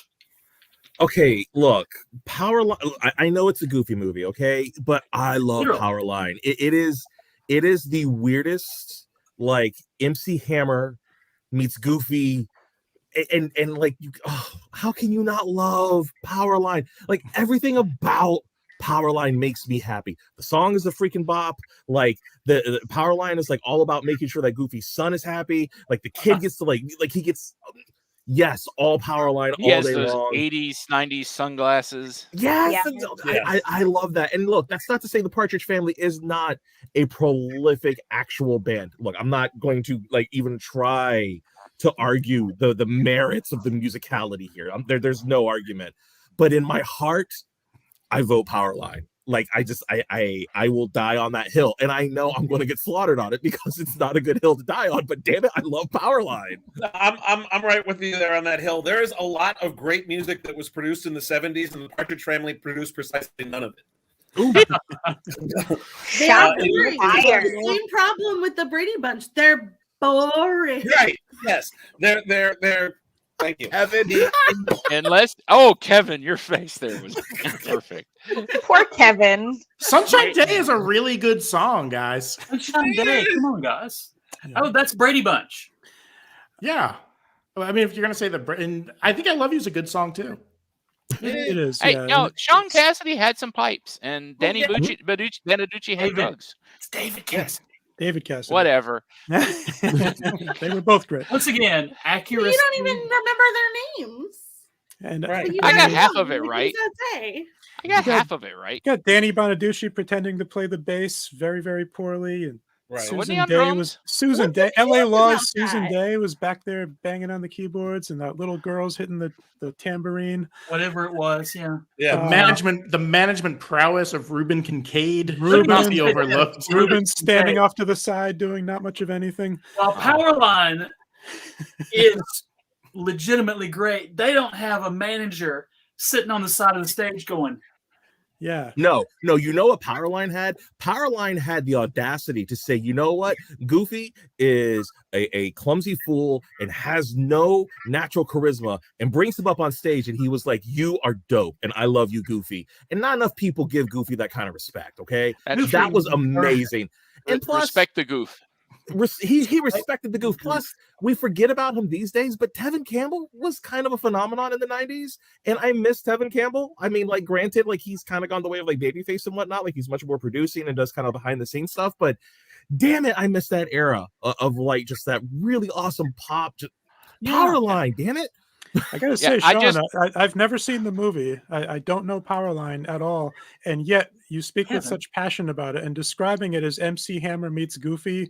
Okay, look, Powerline. I know it's a goofy movie, okay, but I love Literally. Powerline. It is the weirdest, like MC Hammer meets Goofy, and like, how can you not love Powerline? Like everything about Powerline makes me happy. The song is a freaking bop. Like the Powerline is like all about making sure that Goofy's son is happy. Like the kid gets to like he gets. Yes, all Powerline all Yes, day those long. 80s, 90s sunglasses. Yes, Yeah. and I love that. And look, that's not to say the Partridge Family is not a prolific actual band. Look, I'm not going to like even try to argue the merits of the musicality here. There's no argument. But in my heart, I vote Powerline. Like I will die on that hill, and I know I'm going to get slaughtered on it because it's not a good hill to die on. But damn it, I love Powerline. I'm right with you there on that hill. There is a lot of great music that was produced in the 70s, and the Partridge Family produced precisely none of it. Shots fired. Same problem with the Brady Bunch. They're boring. Right. Yes. They're. Thank you, Evan. Unless, Kevin, your face there was perfect. Poor Kevin. Sunshine Day is a really good song, guys. Sunshine Day. Come on, guys. Oh, that's Brady Bunch. Yeah. Well, I mean, if you're going to say and I think I Love You is a good song, too. It is. Hey, Yeah. no, Sean Cassidy had some pipes, and Danny Benucci had drugs. It's David Cassidy. David Cassidy. Whatever. They were both great. Once again, accuracy. You don't even remember their names. And Right. You I got guys half know, of it what right. does that say? I got You got- half of it right. got Danny Bonaducci pretending to play the bass very, very poorly, and Right. Wasn't he Susan on Day drums? was Susan What's Day. the L.A. deal Law's about Susan that? Day was back there banging on the keyboards, and that little girl's hitting the tambourine. Whatever it was, yeah. Yeah. The management prowess of Ruben Kincaid should Ruben- not be overlooked. Ruben standing off to the side doing not much of anything. While Powerline is legitimately great, they don't have a manager sitting on the side of the stage going, Yeah. No, you know what Powerline had? Powerline had the audacity to say, you know what? Goofy is a clumsy fool and has no natural charisma, and brings him up on stage, and he was like, you are dope, and I love you, Goofy. And not enough people give Goofy that kind of respect, okay? That's That was amazing. And plus, respect the goof. he respected the goof. Plus, we forget about him these days, but Tevin Campbell was kind of a phenomenon in the 90s, and I miss Tevin Campbell. I mean, like, granted, like, he's kind of gone the way of like Babyface and whatnot, like he's much more producing and does kind of behind the scenes stuff, but damn it, I miss that era of like just that really awesome pop Powerline. Damn it. I gotta say, I Sean, I've never seen the movie. I don't know Powerline at all, and yet you speak with such passion about it and describing it as MC Hammer meets Goofy,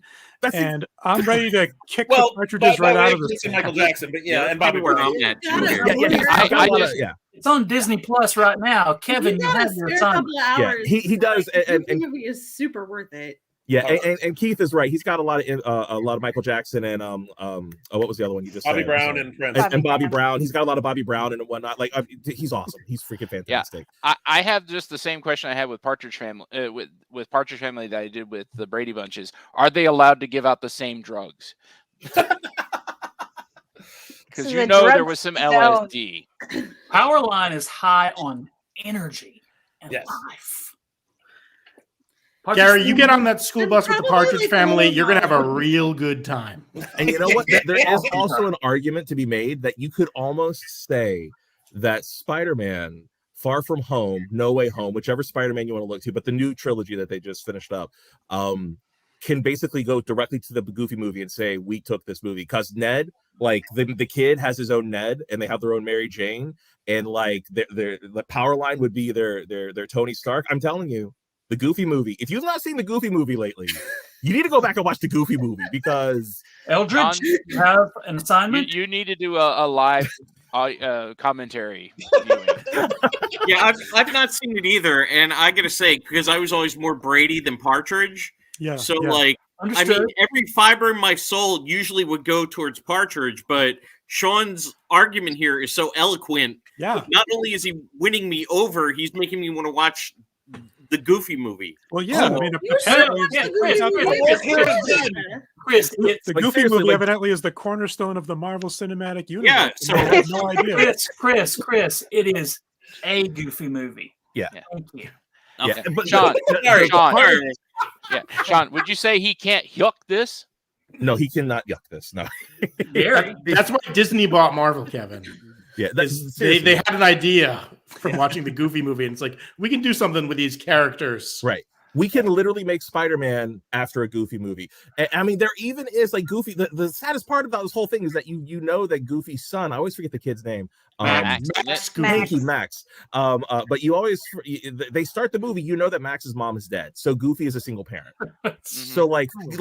and I'm ready to kick the cartridges right out of this. Michael Jackson, but and Bobby where Brown. I'm at too Yeah, here. it's on Disney Plus right now. Kevin, you have your a time. couple of hours. He does, The movie is super worth it. Yeah, and Keith is right. He's got a lot of Michael Jackson and what was the other one you just Bobby said? Brown and Prince. And Bobby Brown. He's got a lot of Bobby Brown and whatnot. Like he's awesome. He's freaking fantastic. I have just the same question I had with Partridge Family with Partridge Family that I did with the Brady Bunches. Are they allowed to give out the same drugs? Because The there was drugs some don't. LSD. Powerline is high on energy and Yes. life. Gary, you get on that school bus with the Probably Partridge like Family, all you're going to have a of real good time. And you know what? There is also an argument to be made that you could almost say that Spider-Man Far From Home, No Way Home, whichever Spider-Man you want to look to, but the new trilogy that they just finished up, can basically go directly to the Goofy movie and say, we took this movie. Because Ned, like the kid has his own Ned and they have their own Mary Jane, and like the Powerline would be their Tony Stark. I'm telling you, the Goofy movie. If you've not seen the Goofy movie lately, you need to go back and watch the Goofy movie, because Eldridge, you have an assignment. You need to do a live commentary viewing. Yeah, I've not seen it either, and I gotta say, because I was always more Brady than Partridge. Yeah. So yeah. like, Understood. I mean, every fiber in my soul usually would go towards Partridge, but Sean's argument here is so eloquent. Yeah. Not only is he winning me over, he's making me want to watch the Goofy movie. Well, yeah. Oh. I mean, You should apparently, watch the Chris, Goofy Chris, movie. Chris, the Like, Goofy seriously, movie like- evidently is the cornerstone of the Marvel Cinematic Universe. Yeah, and so- I had no idea. Chris, it is a Goofy movie. Yeah. Thank you. Okay. Yeah, but Sean, Sorry, Sean, yeah, Sean, would you say he can't yuck this? no, he cannot yuck this. No. Gary, That's why Disney bought Marvel, Kevin. Yeah, Is they had an idea from watching the Goofy movie, and it's like, we can do something with these characters. right. We can literally make Spider-Man after a Goofy movie. I mean, there even is like Goofy. The saddest part about this whole thing is that you know that Goofy's son, I always forget the kid's name. Max, isn't it? Max Thank you, Max. But you always, they start the movie, you know that Max's mom is dead. So Goofy is a single parent. So like it's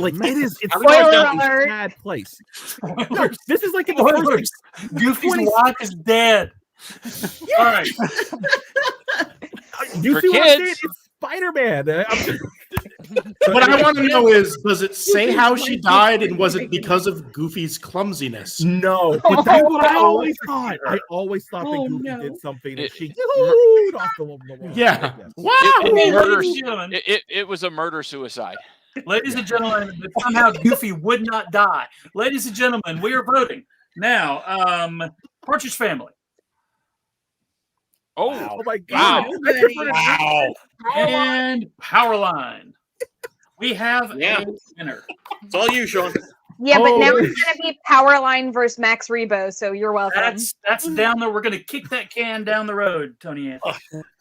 Spoiler a alert. sad place. No, this is like in the first, Spoilers. Goofy's 20 wife is dead. All right. you For see what I'm saying? kids. It's Spider-Man. What I want to know is, does it say how she died, and was it because of Goofy's clumsiness? No, but that's what I always thought. I always thought that Oh, Goofy no. did something, and It- she. food off the wall. Yeah. Yes. Wow. It was a murder suicide. Ladies and gentlemen, somehow Goofy would not die. Ladies and gentlemen, we are voting now. Partridge Family. Oh my God! Wow. And Powerline. We have Yeah. a winner. It's all you, Sean. Yeah, but now Holy it's going to be Powerline versus Max Rebo, so you're welcome. That's down there. We're going to kick that can down the road, Toni Ann.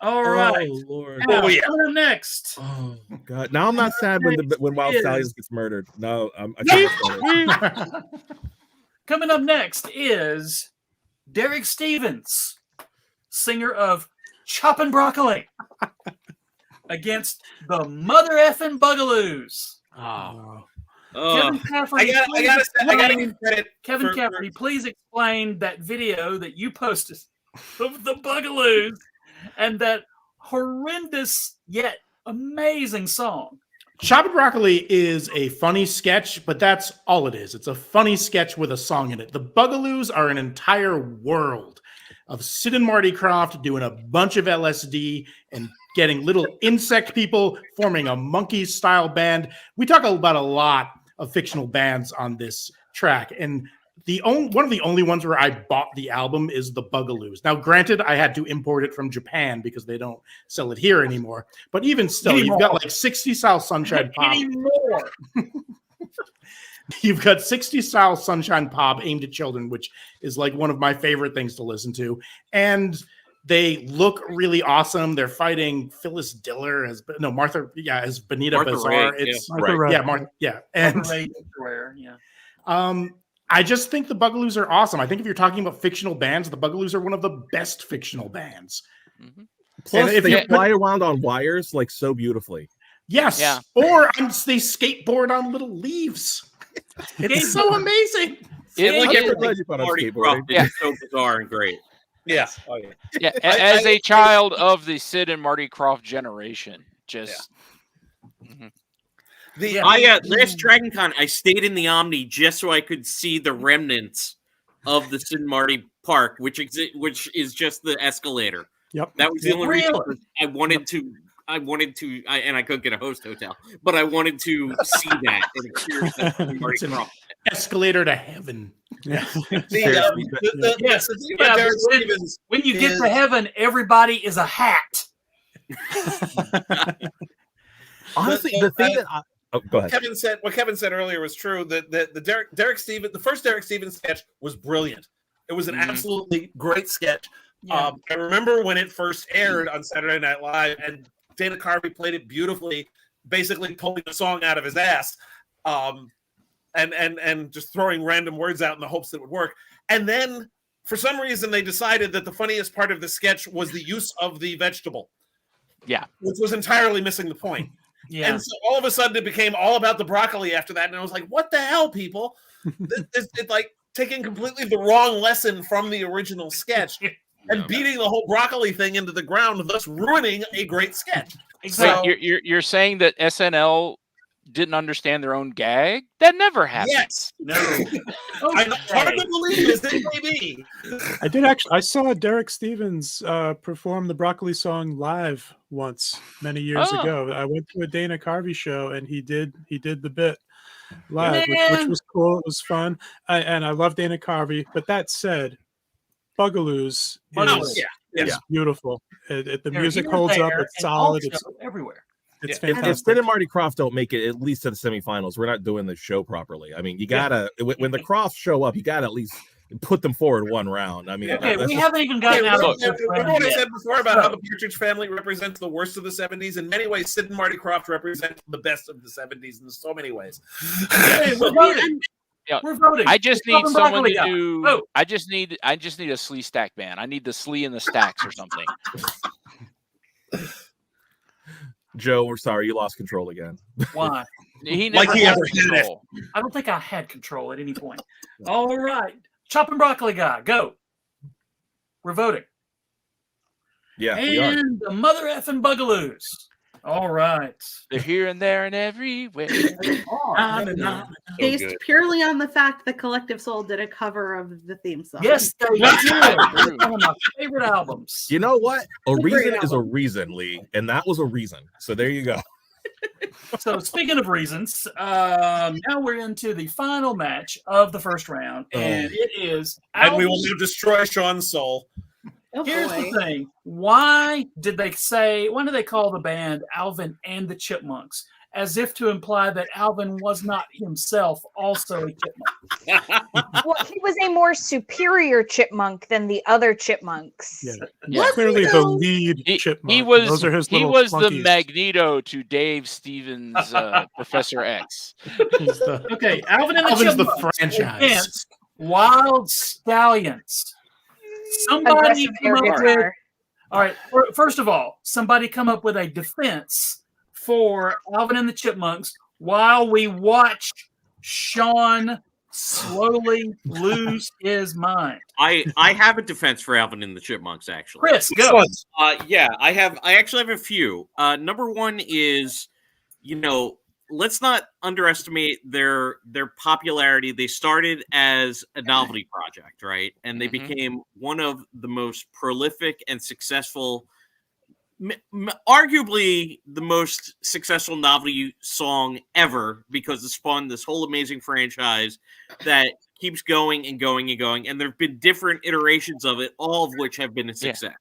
All right. Oh Lord. Now, Oh, yeah. coming up next. Oh God! Now I'm not sad when Wild Stallions gets murdered. No, I can't. Coming up next is Derek Stevens, singer of Choppin' Broccoli, against the mother effing Bugaloos. Kevin Cafferty, I gotta give credit. Kevin for- Cafferty, please explain that video that you posted of the Bugaloos and that horrendous yet amazing song. Choppin' Broccoli is a funny sketch, but that's all it is. It's a funny sketch with a song in it. The Bugaloos are an entire world of Sid and Marty Krofft doing a bunch of LSD and getting little insect people forming a monkey-style band. We talk about a lot of fictional bands on this track, and one of the only ones where I bought the album is the Bugaloos. Now, granted, I had to import it from Japan because they don't sell it here anymore. But even still, you've got like 60 Style Sunshine Pop. You've got 60 Style Sunshine Pop aimed at children, which is like one of my favorite things to listen to. And they look really awesome. They're fighting Phyllis Diller as Benita Martha Bazar. Ray, It's yeah. right. Yeah, Martha. Yeah, and I just think the Bugaloos are awesome. I think if you're talking about fictional bands, the Bugaloos are one of the best fictional bands. Mm-hmm. Plus, if they you fly around on wires like so beautifully. Yes, Yeah. or they skateboard on little leaves. It's so amazing. It like is- everything you brought up Marty skateboarding. Krofft is so bizarre and great. Yeah. Oh, yeah. Yeah, as a child of the Sid and Marty Krofft generation, just Last Dragon Con, I stayed in the Omni just so I could see the remnants of the Sid and Marty Park, which is just the escalator. Yep. That was the only reason Really? I wanted to, and I couldn't get a host hotel, but I wanted to see that and experience that Sid and Marty It's an Krofft. escalator to heaven. Yeah. The thing about Derek Stevens, When you get to heaven, everybody is a hat. Honestly, the thing that go ahead. what Kevin said earlier was true. That the Derek Stevens, the first Derek Stevens sketch was brilliant. It was an absolutely great sketch. Yeah. I remember when it first aired on Saturday Night Live, and Dana Carvey played it beautifully, basically pulling the song out of his ass, and just throwing random words out in the hopes that it would work. And then, for some reason, they decided that the funniest part of the sketch was the use of the vegetable. Yeah. Which was entirely missing the point. Yeah. And so all of a sudden it became all about the broccoli after that. And I was like, what the hell, people? It's like taking completely the wrong lesson from the original sketch and beating the whole broccoli thing into the ground, thus ruining a great sketch. Exactly. Wait, you're saying that SNL didn't understand their own gag? That never happened. Yes. No. I'm hard to believe is this may be. I saw Derek Stevens perform the Broccoli song live once many years ago. I went to a Dana Carvey show and he did the bit live, which was cool. It was fun. And I love Dana Carvey. But that said, Bugaloos is beautiful. The music holds up. It's solid. It's everywhere. It's If fantastic. Sid and Marty Krofft don't make it at least to the semifinals, we're not doing the show properly. I mean, you gotta when the Crofts show up, you gotta at least put them forward one round. I mean, Okay, we haven't even gotten out of Remember what I said before about how the Partridge Family represents the worst of the 70s? In many ways, Sid and Marty Krofft represent the best of the 70s in so many ways. We're voting. Yeah. We're voting. I just need Choppin' someone Broccoli to guy. do. Oh. I just need a Slee stack band. I need the Slee and the Stacks or something. Joe, we're sorry, you lost control again. Why? He never Like he had ever did it. control. I don't think I had control at any point. All right. Choppin' Broccoli guy, go. We're voting. Yeah, we are. And the mother effing Bugaloos All right. They're here and there and everywhere. Based good. purely on the fact that Collective Soul did a cover of the theme song. Yes, they did. It's one of my favorite albums. You know what? A It's a great reason is a album. reason, Lee, and that was a reason. So there you go. So speaking of reasons, now we're into the final match of the first round, and it is. And we will Alvin- now destroy Sean's soul. Oh, Here's boy. the thing: why did they call the band Alvin and the Chipmunks, as if to imply that Alvin was not himself also a chipmunk? Well, he was a more superior chipmunk than the other chipmunks. Yeah. Yeah. He's clearly the lead He chipmunk. was Those are his he little was the flunkies. Magneto to Dave Stevens' Professor X. He's the, Okay, Alvin and the Alvin's the Chipmunks franchise. against Wyld Stallions. Somebody Aggressive come air up with. guitar. All right. First of all, somebody come up with a defense for Alvin and the Chipmunks while we watch Shaun slowly lose his mind. I have a defense for Alvin and the Chipmunks, actually. Chris, go. Yeah, I actually have a few. Number one is, let's not underestimate their popularity. They started as a novelty project, right? And they became one of the most prolific and successful, arguably the most successful novelty song ever, because it spawned this whole amazing franchise that keeps going and going and going. And there have been different iterations of it, all of which have been a success.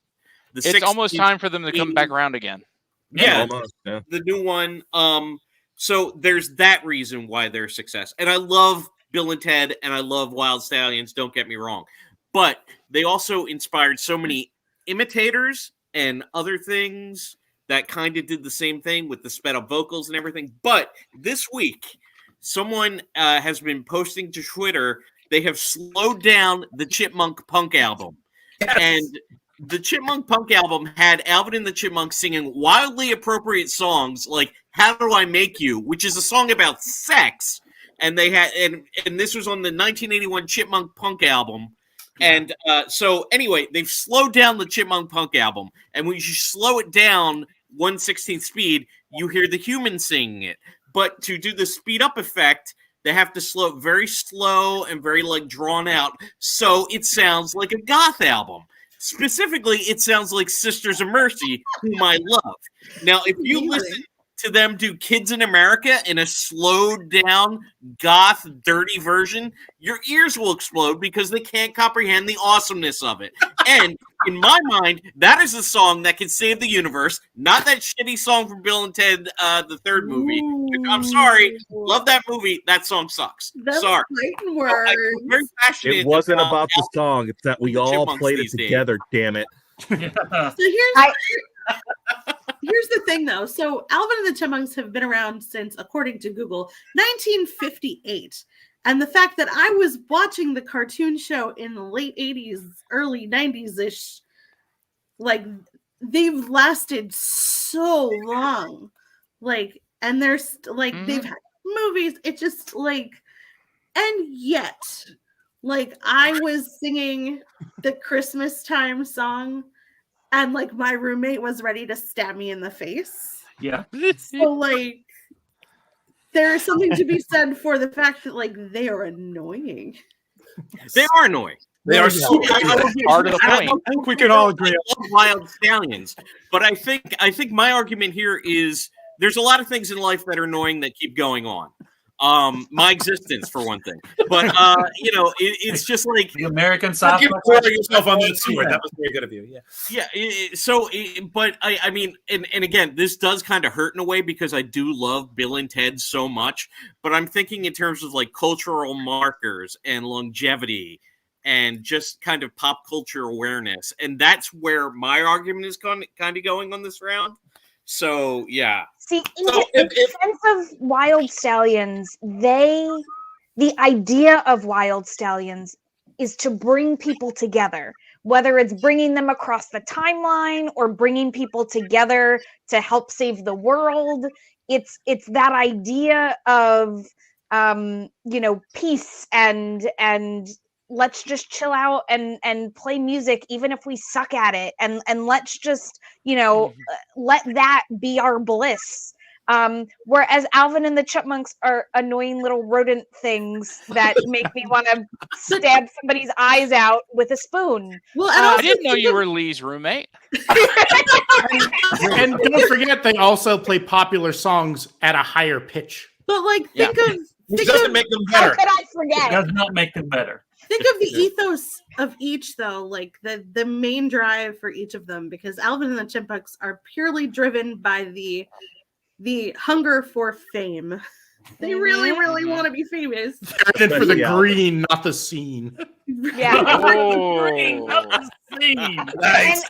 It's almost time for them to come back around again. Yeah, Almost, yeah. the new one. So there's that reason why they're a success. And I love Bill and Ted and I love Wyld Stallions, don't get me wrong. But they also inspired so many imitators and other things that kind of did the same thing with the sped up vocals and everything. But this week, someone has been posting to Twitter, they have slowed down the Chipmunk Punk album. Yes. And the Chipmunk Punk album had Alvin and the Chipmunks singing wildly appropriate songs like How Do I Make You, which is a song about sex. And they had and this was on the 1981 Chipmunk Punk album. And so anyway, they've slowed down the Chipmunk Punk album. And when you slow it down 1/16 speed, you hear the humans singing it. But to do the speed up effect, they have to slow it very slow and very drawn out. So it sounds like a goth album. Specifically, it sounds like Sisters of Mercy, whom I love. Now, if you listen to them do Kids in America in a slowed down, goth, dirty version, your ears will explode because they can't comprehend the awesomeness of it. And in my mind, that is a song that can save the universe, not that shitty song from Bill and Ted, the third movie. I'm sorry, love that movie. That song sucks. That's Sorry. fighting words. I'm very passionate. It wasn't about the song. It's that we the all Chipmunks played it these days. together, damn it. So here's the thing, though. So Alvin and the Chipmunks have been around since, according to Google, 1958. And the fact that I was watching the cartoon show in the late 80s, early 90s-ish, they've lasted so long. And there's, they've had movies. It just, and yet, I was singing the Christmas time song, and my roommate was ready to stab me in the face. Yeah. So there is something to be said for the fact that they are annoying. They are annoying. They are so Part of the point. I think we can all agree. I love Wyld Stallions, but I think my argument here is there's a lot of things in life that are annoying that keep going on. My existence, for one thing, but it's just The American Stop Sci-Fi pouring yourself on that sword. That was very good of you. Yeah. But I mean, and again, this does kind of hurt in a way because I do love Bill and Ted so much, but I'm thinking in terms of cultural markers and longevity and just kind of pop culture awareness, and that's where my argument is kind of going on this round. So yeah. See, in defense of Wyld Stallions, the idea of Wyld Stallions is to bring people together, whether it's bringing them across the timeline or bringing people together to help save the world. It's that idea of peace and let's just chill out and play music, even if we suck at it, and let's just, let that be our bliss. Whereas Alvin and the Chipmunks are annoying little rodent things that make me want to stab somebody's eyes out with a spoon. Well, I didn't know you were Lee's roommate. And don't forget, they also play popular songs at a higher pitch. But like, think of Which doesn't make them How better. could I It forget? does not make them better. Think of the ethos of each, though, like the main drive for each of them, because Alvin and the Chipmunks are purely driven by the hunger for fame. They really, really want to be famous. They're in it for the Yeah. green, not the scene. Yeah. Nice.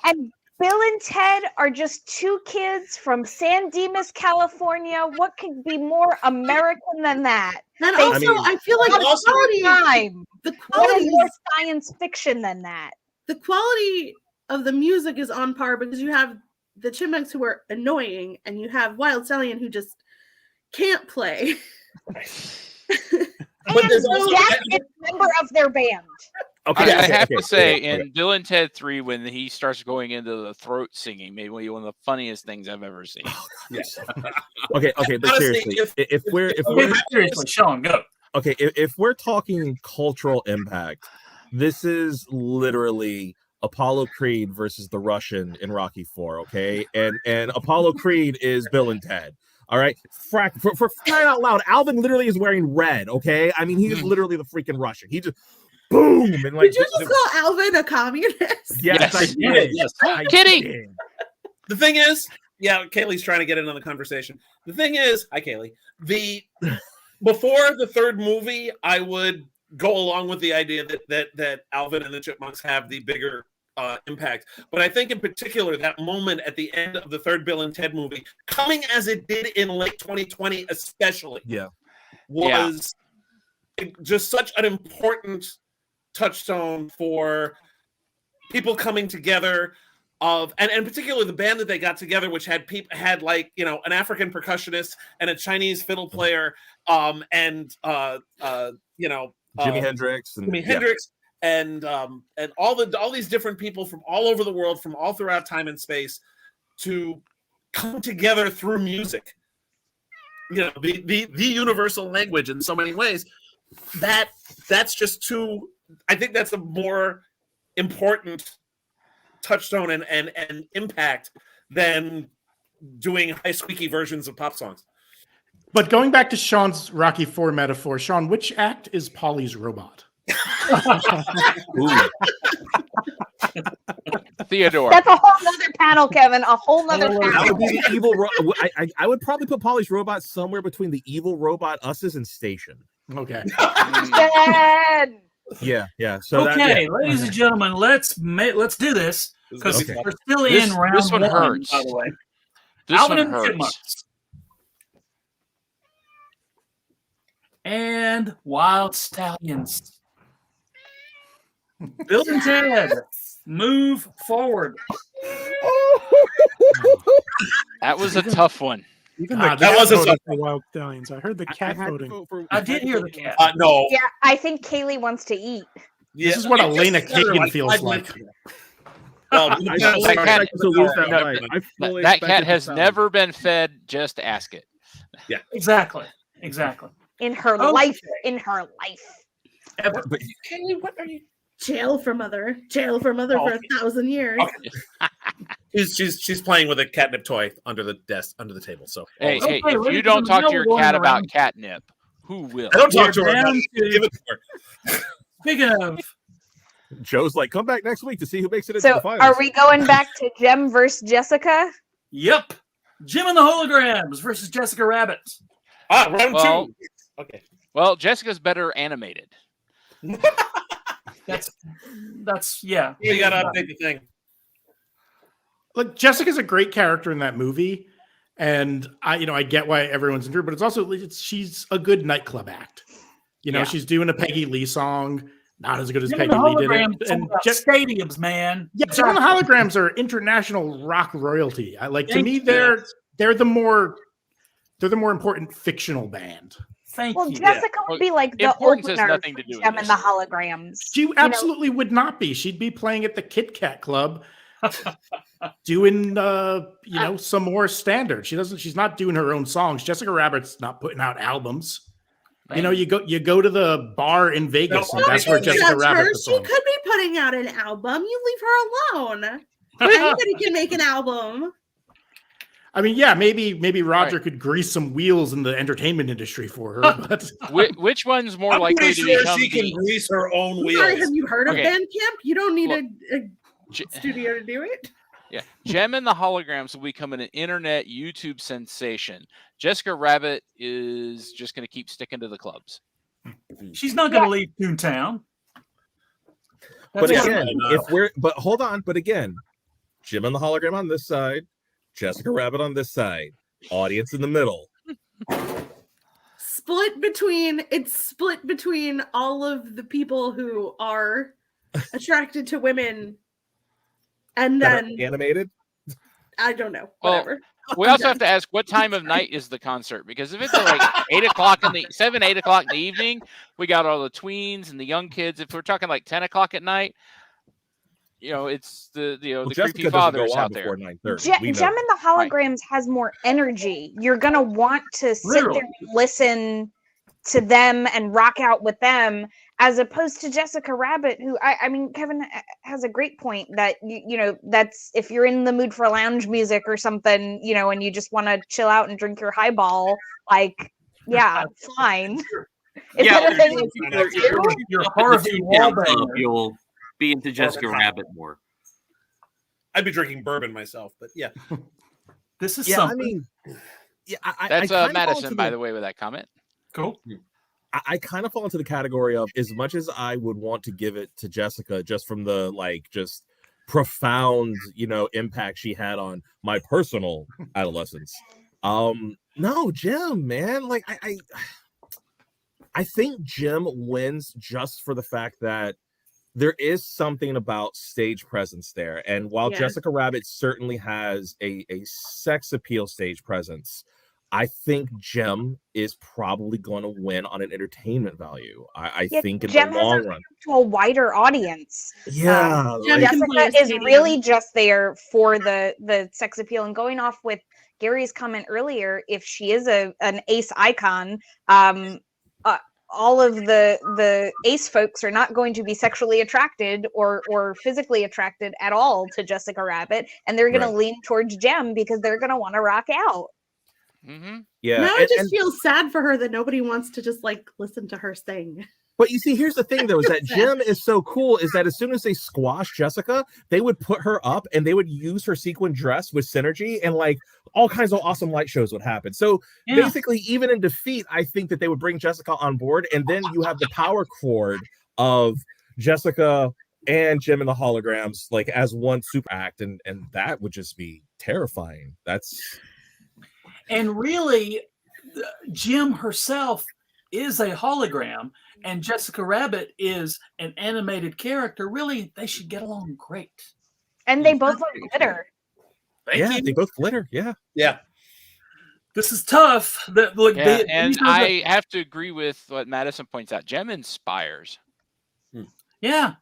And Bill and Ted are just two kids from San Dimas, California. What could be more American than that? And They- also, I feel like the Also- quality, Time. the What quality, is more science fiction than that? the quality of the music is on par, because you have the Chipmunks who are annoying, and you have Wyld Stallion who just can't play. But And there's also- Jack is a member of their band. Okay, I have okay, to say, okay. in Bill and Ted 3, when he starts going into the throat singing, maybe one of the funniest things I've ever seen. Yes. Okay, but Honestly, seriously, if we're Seriously, Sean, go. okay, if we're talking cultural impact, this is literally Apollo Creed versus the Russian in Rocky IV. Okay, and Apollo Creed is Bill and Ted. All right, for crying out loud, Alvin literally is wearing red. Okay, I mean he's literally the freaking Russian. He just boom and like. Did you just call Alvin a communist? Yes, I Yes. did. Yes. I Kitty! did. The thing is, yeah, Kaylee's trying to get in on the conversation. The thing is, hi Kaylee. Before the third movie, I would go along with the idea that Alvin and the Chipmunks have the bigger impact. But I think in particular that moment at the end of the third Bill and Ted movie, coming as it did in late 2020, especially, Yeah. was just such an important touchstone for people coming together and particularly the band that they got together, which had like an African percussionist and a Chinese fiddle player, and Jimi Hendrix and Hendrix and all these different people from all over the world, from all throughout time and space, to come together through music. The universal language in so many ways. That's just too. I think that's a more important touchstone and impact than doing high squeaky versions of pop songs. But going back to Sean's Rocky IV metaphor, Sean, which act is Polly's robot? Ooh. Theodore. That's a whole nother panel, Kevin. A whole nother That panel. would be the evil. I would probably put Polly's robot somewhere between the evil robot Us's and Station. Okay. Ted. Yeah. So Okay, ladies and gentlemen, let's do this because Okay. we're still This- in round this one hurts. by the way. This Alvin one and the hurts. Chipmunks. And Wild Stallions. Bill and Ted, move forward. That was a tough one. Even Ah, the that cat was a voted tough for Wild Stallions. I heard the cat voting. I did hear the cat. No. Yeah, I think Kaylee wants to eat. This is what Yeah, Elena just consider, Kagan feels 5 like. minutes. Well, I fully expect to lose that No, night. I fully That expect cat it to has sound- never been fed. Just ask it. Exactly. In her Okay. life. In her life. Ever. But Kaylee, what are you? Jail for mother for 1,000 years. Okay. She's playing with a catnip toy under the desk, under the table. So Hey, Okay, if ladies you and don't talk gentlemen, to your now we're cat going about around. catnip, who will? I don't talk to her. We're About down it. to- Give it to her. Speaking of, Joe's like, come back next week to see who makes it into So the finals. are we going back to Jem versus Jessica? yep, Jim and the Holograms versus Jessica Rabbit. Round Well- 2. Okay. Well, Jessica's better animated. That's yeah. You gotta update the thing. Look, Jessica's a great character in that movie, and I get why everyone's into her, but it's also she's a good nightclub act. Yeah. She's doing a Peggy Lee song, not as good as Jim and Peggy the Lee did Holograms it. is And all about just stadiums, man. yeah, some of the holograms are international rock royalty. To Thank me, you. they're the more They're the more important fictional band. Thank Well, you. Jessica would be like the Importance has opener nothing for to do with Gem this. and the Holograms. She absolutely would not be. She'd be playing at the Kit Kat Club, doing some more standard. She's not doing her own songs. Jessica Rabbit's not putting out albums. Right. You know, you go to the bar in Vegas, and that's where Don't Jessica judge Rabbit her. is. She could be putting out an album. You leave her alone. Anybody can make an album. I mean, yeah, maybe Roger Right. could grease some wheels in the entertainment industry for her, but Which one's more I'm likely pretty to sure become she can the grease her own Sorry, wheels. have you heard of Okay. Bandcamp? You don't need Look, a studio to do it. Yeah, Gem and the Holograms will become an internet YouTube sensation. Jessica Rabbit is just going to keep sticking to the clubs. She's not going to leave Toontown. But That's again, gotta be hold on. But again, Jim and the Hologram on this side, Jessica Rabbit on this side, audience in the middle. Split between all of the people who are attracted to women, and That are then animated. I don't know. Well, Whatever. We also have to ask what time of night is the concert, because if it's at like 8 o'clock in the 8 o'clock in the evening, we got all the tweens and the young kids. If we're talking like 10 o'clock at night, it's the Well, the Jessica creepy doesn't fathers go on out there. before 9:30. Gem We know. and the Holograms has more energy. You're gonna want to sit Literally. there and listen to them and rock out with them, as opposed to Jessica Rabbit, who I mean, Kevin has a great point that that's if you're in the mood for lounge music or something, and you just want to chill out and drink your highball, like, yeah, fine. Is Yeah, that a thing? Your Up at the Harvey Toontown Club, Wallbanger. you'll be into Jessica Harvey. Rabbit more. I'd be drinking bourbon myself, but yeah. This is Yeah, something. I mean, yeah, That's I Madison, by the way, with that comment. Cool. I kind of fall into the category of, as much as I would want to give it to Jessica just from the just profound, impact she had on my personal adolescence. No, Jim, man, I think Jim wins just for the fact that there is something about stage presence there. And while Yeah. Jessica Rabbit certainly has a sex appeal stage presence, I think Gem is probably going to win on an entertainment value. I Yeah, think in Gem the has long run. to a wider audience. Yeah. Gem like- can play Jessica a is stadium. really just there for the sex appeal. And going off with Gary's comment earlier, if she is an ace icon, all of the ace folks are not going to be sexually attracted or physically attracted at all to Jessica Rabbit, and they're going to Right. lean towards Gem because they're going to want to rock out. Mm-hmm. yeah. Now I and- just and- feel sad for her that nobody wants to just listen to her sing. But you see, here's the thing, though, is that Jim is so cool, is that as soon as they squash Jessica, they would put her up and they would use her sequin dress with synergy, and all kinds of awesome light shows would happen. So Yeah. basically, even in defeat, I think that they would bring Jessica on board, and then you have the power chord of Jessica and Jim and the Holograms as one super act, and that would just be terrifying. And really, Jim herself is a hologram, and Jessica Rabbit is an animated character. Really, they should get along great. And they both look glitter. Thank yeah, you. they both glitter. Yeah. Yeah. This is tough. Look, Yeah, these and are I have to agree with what Madison points out. Gem inspires. yeah.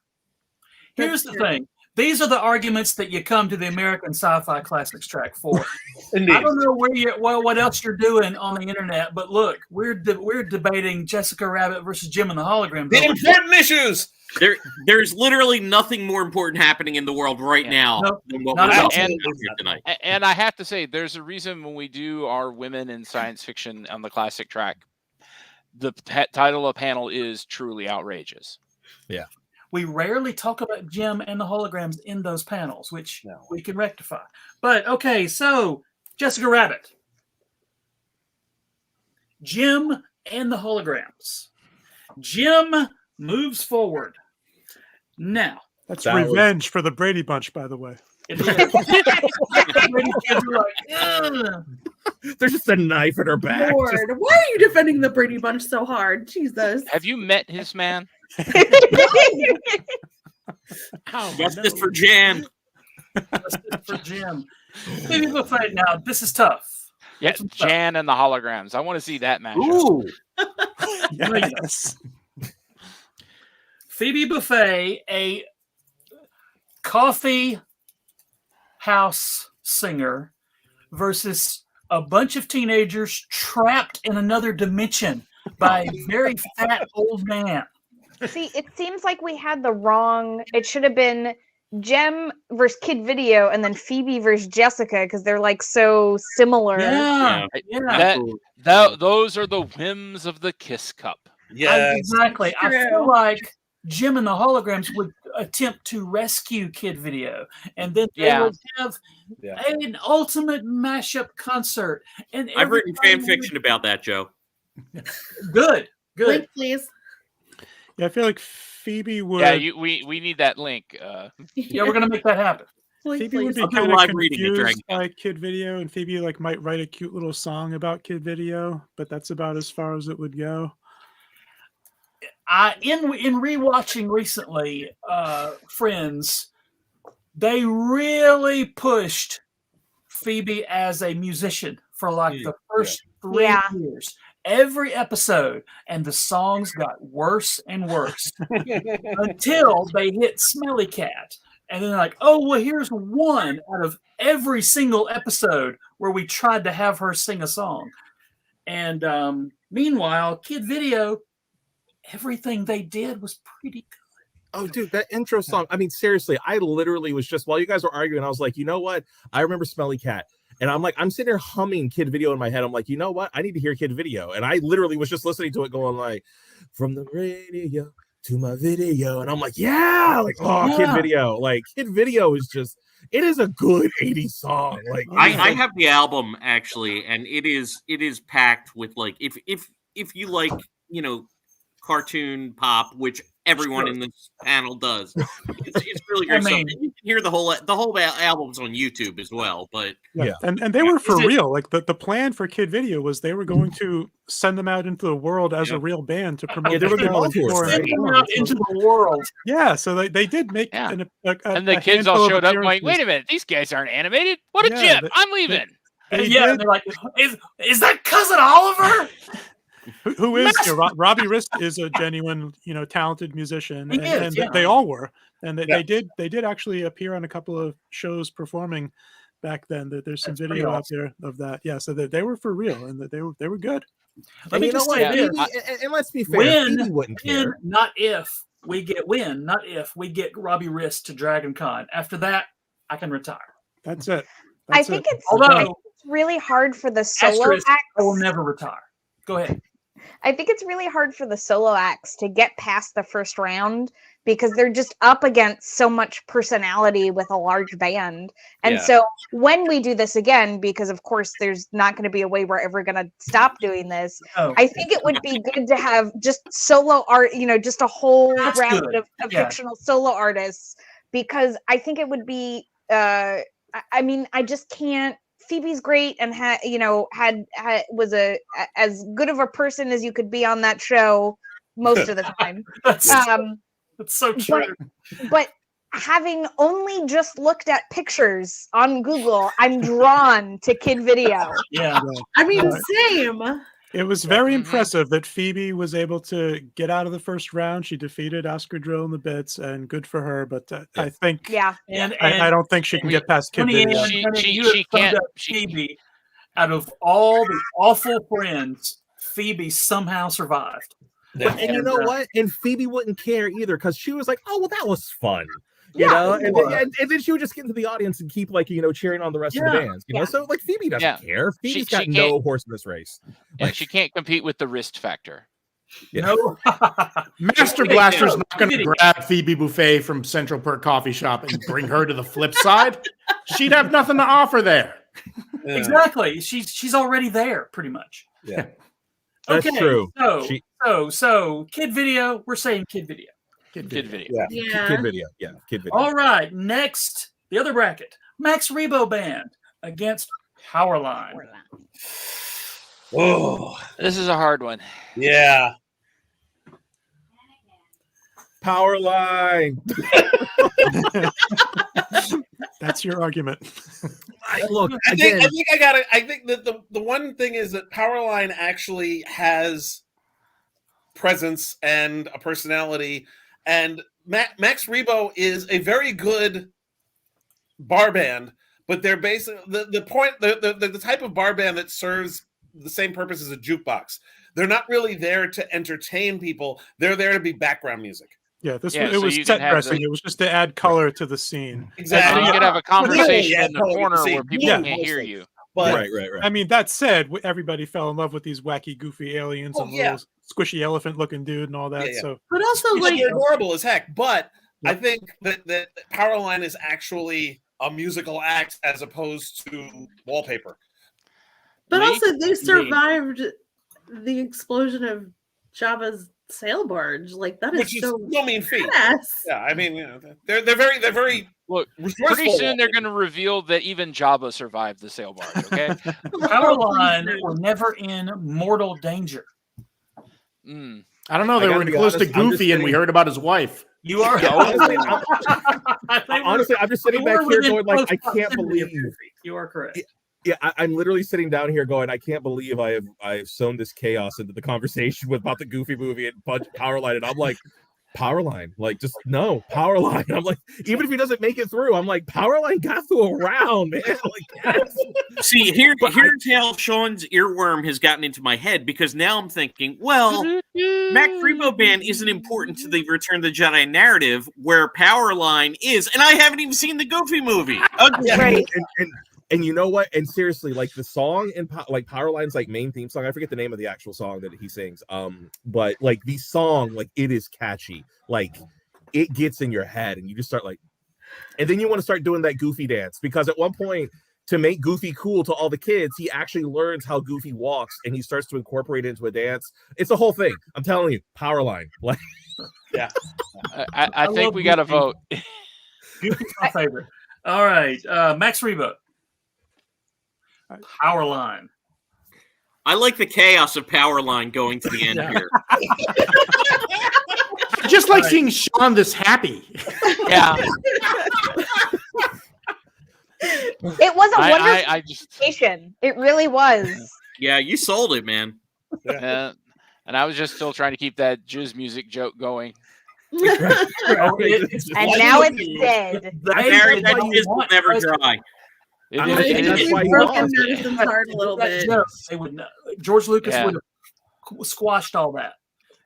Here's the thing. These are the arguments that you come to the American Sci-Fi Classics Track for. Indeed. I don't know what else you're doing on the internet, but look, we're debating Jessica Rabbit versus Jim and the Holograms. The important issues. There's literally nothing more important happening in the world right now Nope. than what Not we're at all. talking about here tonight. And I have to say, there's a reason when we do our women in science fiction on the classic track, the title of panel is truly outrageous. Yeah. We rarely talk about Jim and the Holograms in those panels, which we can rectify. But okay, so Jessica Rabbit, Jim and the Holograms. Jim moves forward. Now, That's That was- revenge for the Brady Bunch, by the way. it is. Brady kids are like, "Ugh." There's just a knife in her back. Lord, why are you defending the Brady Bunch so hard? Jesus. Have you met his man? Justice for Jan. Justice for Jim. Maybe we'll fight now. This is tough. Yeah, That's what's up. Jan and the Holograms. I want to see that mashup. Ooh, Yes. Phoebe Buffay, a coffee house singer, versus a bunch of teenagers trapped in another dimension by a very fat old man. See, it seems like we had the wrong. It should have been Jem versus Kid Video, and then Phoebe versus Jessica, because they're like so similar. Yeah, Those are the whims of the Kiss Cup. yes. Exactly. I feel True. like Jim and the Holograms would attempt to rescue Kid Video, and then they Yeah. would have an ultimate mashup concert. And I've written everybody fan fiction about that, Joe. would- Good. Link, please. Yeah, I feel like Phoebe would. Yeah, we need that link. Yeah, we're gonna make that happen. Link, Phoebe would please. be I'll do kind of live reading at confused Dragon Con. by Kid Video, and Phoebe like might write a cute little song about Kid Video, but that's about as far as it would go. In rewatching recently, Friends, they really pushed Phoebe as a musician for like the first 3 Yeah. years. Every episode, and the songs got worse and worse until they hit Smelly Cat. And then like, oh, well, here's one out of every single episode where we tried to have her sing a song. And meanwhile, Kid Video, everything they did was pretty good. Oh, dude, that intro song. I mean, seriously, I literally was just, while you guys were arguing, I was like, you know what? I remember Smelly Cat. And I'm like, I'm sitting there humming Kid Video in my head. I'm like, you know what? I need to hear Kid Video. And I literally was just listening to it going like, from the radio to my video. And I'm like, yeah, like, oh, Yeah. Kid Video. Like, Kid Video is just, it is a good 80s song. Like, I have the album actually, and it is packed with like if you like, you know, cartoon pop, which everyone in this panel does, it's really great stuff. mean- And you can hear the whole album's on YouTube as well. But Yeah. And they were for Is it- real. Like the plan for Kid Video was they were going to send them out into the world as a real band to promote. Yeah, they the were the show and Bugaloos, tour right? and Sending so them on. out into the world. Yeah, so they did make Yeah. and the kids all showed up going, wait a minute, these guys aren't animated. What a Yeah, chip. I'm leaving. Yeah, and they're like, is that Cousin Oliver? Who is Robbie Rist is a genuine, talented musician, He and is, yeah. they all were, and Yeah. they did actually appear on a couple of shows performing back then. That there's some That's pretty video out awesome. there of that. Yeah, so they were for real, and that they were good. Let and me you know just what? say this. Phoebe, and let's be fair, When- Phoebe wouldn't care. Not if we get Robbie Rist to Dragon Con. After that, I can retire. That's it. I That's think it. it's Although, really hard for the solo asterisk, acts. I will never retire. Go ahead. I think it's really hard for the solo acts to get past the first round because they're just up against so much personality with a large band. And Yeah. so when we do this again, because of course there's not going to be a way we're ever going to stop doing this, Oh, I think it would be good to have just solo art, just a whole That's round good. of Yeah. fictional solo artists, because I think it would be, I mean, I just can't. Phoebe's great and was as good of a person as you could be on that show most of the time. that's so true. But having only just looked at pictures on Google, I'm drawn to Kid Video. Yeah. I mean, same. It was very Mhm. impressive that Phoebe was able to get out of the first round. She defeated Oscar Drill in the bits, and good for her. But I think Yeah. And I don't think she can get past Kid Toni Video. Ann, She- Toni, she- you have she summed can't- up Phoebe. Out of all the awful friends, Phoebe somehow survived. And you And, know what? And Phoebe wouldn't care either because she was like, "Oh, well, that was fun." You Yeah, know, it and was. then she would just get into the audience and keep cheering on the rest of the Yeah. bands. You know, Yeah. so like Phoebe doesn't Yeah. care. Phoebe's She got no can't- horse in this race. Yeah, Like, she can't compete with the wrist factor. Yeah. No. Master Okay, Blaster's so, not going to video. grab Phoebe Buffay from Central Perk Coffee Shop and bring her to the flip side. She'd have nothing to offer there. Yeah. Exactly. She's already there, pretty much. Yeah. That's Okay, true. So, She- so Kid Video. We're saying Kid Video. Good video. Yeah. Yeah. Kid Video. Yeah, Kid Video. All right. Next, the other bracket: Max Rebo Band against Powerline. Oh, This is a hard one. yeah. Powerline. That's your argument. Look, I think I got it. I think that the one thing is that Powerline actually has presence and a personality, and Max Rebo is a very good bar band, but they're basically the type of bar band that serves the same purpose as a jukebox. They're not really there to entertain people. They're there to be background music. Yeah, it so was you set can have dressing. It was just to add color to the scene. Exactly. So you could have a conversation Yeah, in the corner totally. where people Yeah. can't hear you. But right. I mean, that said, everybody fell in love with these wacky, goofy aliens and yeah. little squishy elephant-looking dude and all that. Yeah. So, But also, like, they're adorable as heck. But I think that Powerline is actually a musical act as opposed to wallpaper. but Leigh? also they survived the explosion of Java's sail barge. Like that Which is is so no mean feat. badass. Yeah, I mean, you know, they're very Look, resourceful. pretty soon they're going to reveal that even Jabba survived the sail barge. Okay. Powerline were never in mortal danger. Mm. I don't know. They I were gotta be close to honest, I'm just Goofy, and we kidding. heard about his wife. You are Honestly, I'm just sitting they back were here within going like, close I can't proximity of believe. Goofy. You are correct. Yeah, I'm literally sitting down here going, I can't believe I've sown this chaos into the conversation about the Goofy movie and Powerline, and I'm like, Powerline, like just no Powerline. I'm like, even if he doesn't make it through, I'm like, Powerline got through a round, man. Like, yes. See, here's how Sean's earworm has gotten into my head, because now I'm thinking, well, Mac Rebo Band isn't important to the Return of the Jedi narrative, where Powerline is, and I haven't even seen the Goofy movie. Right. And you know what? And seriously, like the song and like Powerline's like main theme song, I forget the name of the actual song that he sings. But like the song, like it is catchy. Like it gets in your head, and you just start like, and then you want to start doing that Goofy dance, because at one point, to make Goofy cool to all the kids, he actually learns how Goofy walks, and he starts to incorporate it into a dance. It's a whole thing. I'm telling you, Powerline. Like, Yeah, I think love we got to Goofy. vote. Goofy's my favorite. All right, Max Rebo. Powerline. I like the chaos of Powerline going to the end here. I just like Right. seeing Sean this happy. Yeah. It was a wonderful I just presentation. It really was. Yeah, you sold it, man. and I was just still trying to keep that jizz music joke going. Oh, it's And like now you it's do. dead. They Barry, did that not jizz will want never President. dry. It I is- think it that's is- why he broken lost. Madison's heart a little That bit. joke, they would not- George Lucas Yeah. would have squashed all that.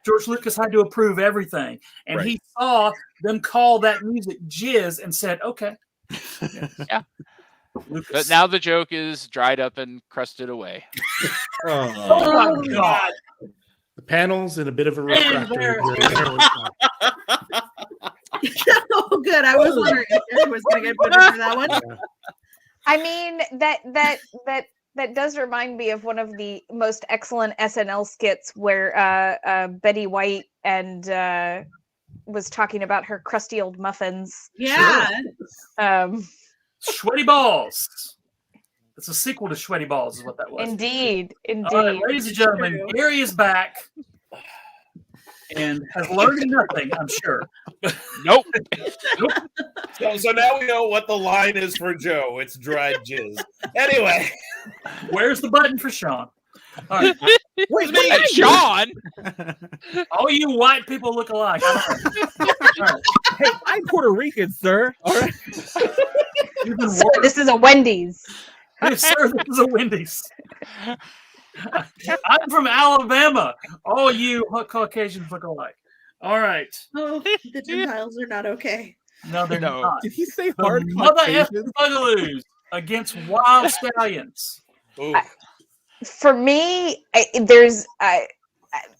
George Lucas had to approve everything, and he saw them call that music jizz and said, "Okay." Yeah. Lucas. But now the joke is dried up and crusted away. oh Oh. my God! The panel's in a bit of a And refractory there- period. Oh, good. I was wondering if Eric was going to get put into that one. I mean, that does remind me of one of the most excellent SNL skits where Betty White and was talking about her crusty old muffins. Yeah. Sweaty Balls. It's a sequel to Sweaty Balls, is what that was. Indeed, indeed. All right, ladies and gentlemen, True. Gary is back and has learned nothing, I'm sure. Nope. so now we know what the line is for Joe. It's dried jizz. Anyway, Where's the button for Sean? All right. where's me? And Sean. All you white people look alike. All right. Hey, I'm Puerto Rican, sir. All right. Even Sir, worse. this is a Wendy's. Hey, sir, this is a Wendy's. I'm from Alabama. All you Caucasians look alike. All right. Oh, the Gentiles are not okay. No, they're No. not. Did he say The hard Mother F Caucasian? Bugaloos against Wild Stallions. Ooh. For me, there's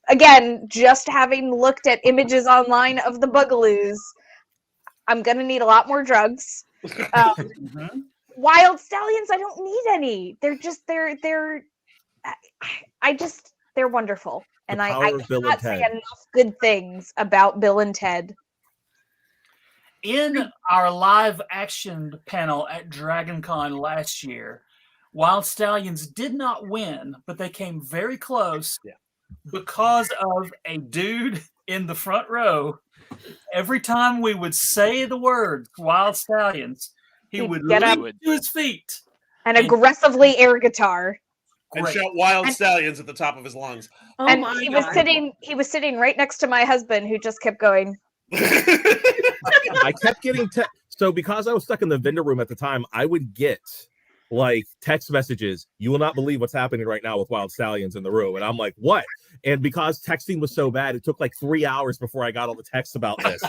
again, just having looked at images online of the Bugaloos, I'm gonna need a lot more drugs. Mhm. Wild Stallions, I don't need any. They're just they're wonderful, and The I power of Bill and cannot say Ted. enough good things about Bill and Ted. In our live action panel at DragonCon last year, Wild Stallions did not win, but they came very close because of a dude in the front row every time we would say the word Wild Stallions, he He'd would get up leap to his feet. and aggressively air guitar. And Great. shout Wild And- Stallions at the top of his lungs. Oh And my he god. was sitting right next to my husband, who just kept going. I kept getting so because I was stuck in the vendor room at the time, I would get like text messages. You will not believe what's happening right now with Wild Stallions in the room, and I'm like, what? And because texting was so bad, it took like 3 hours before I got all the texts about this.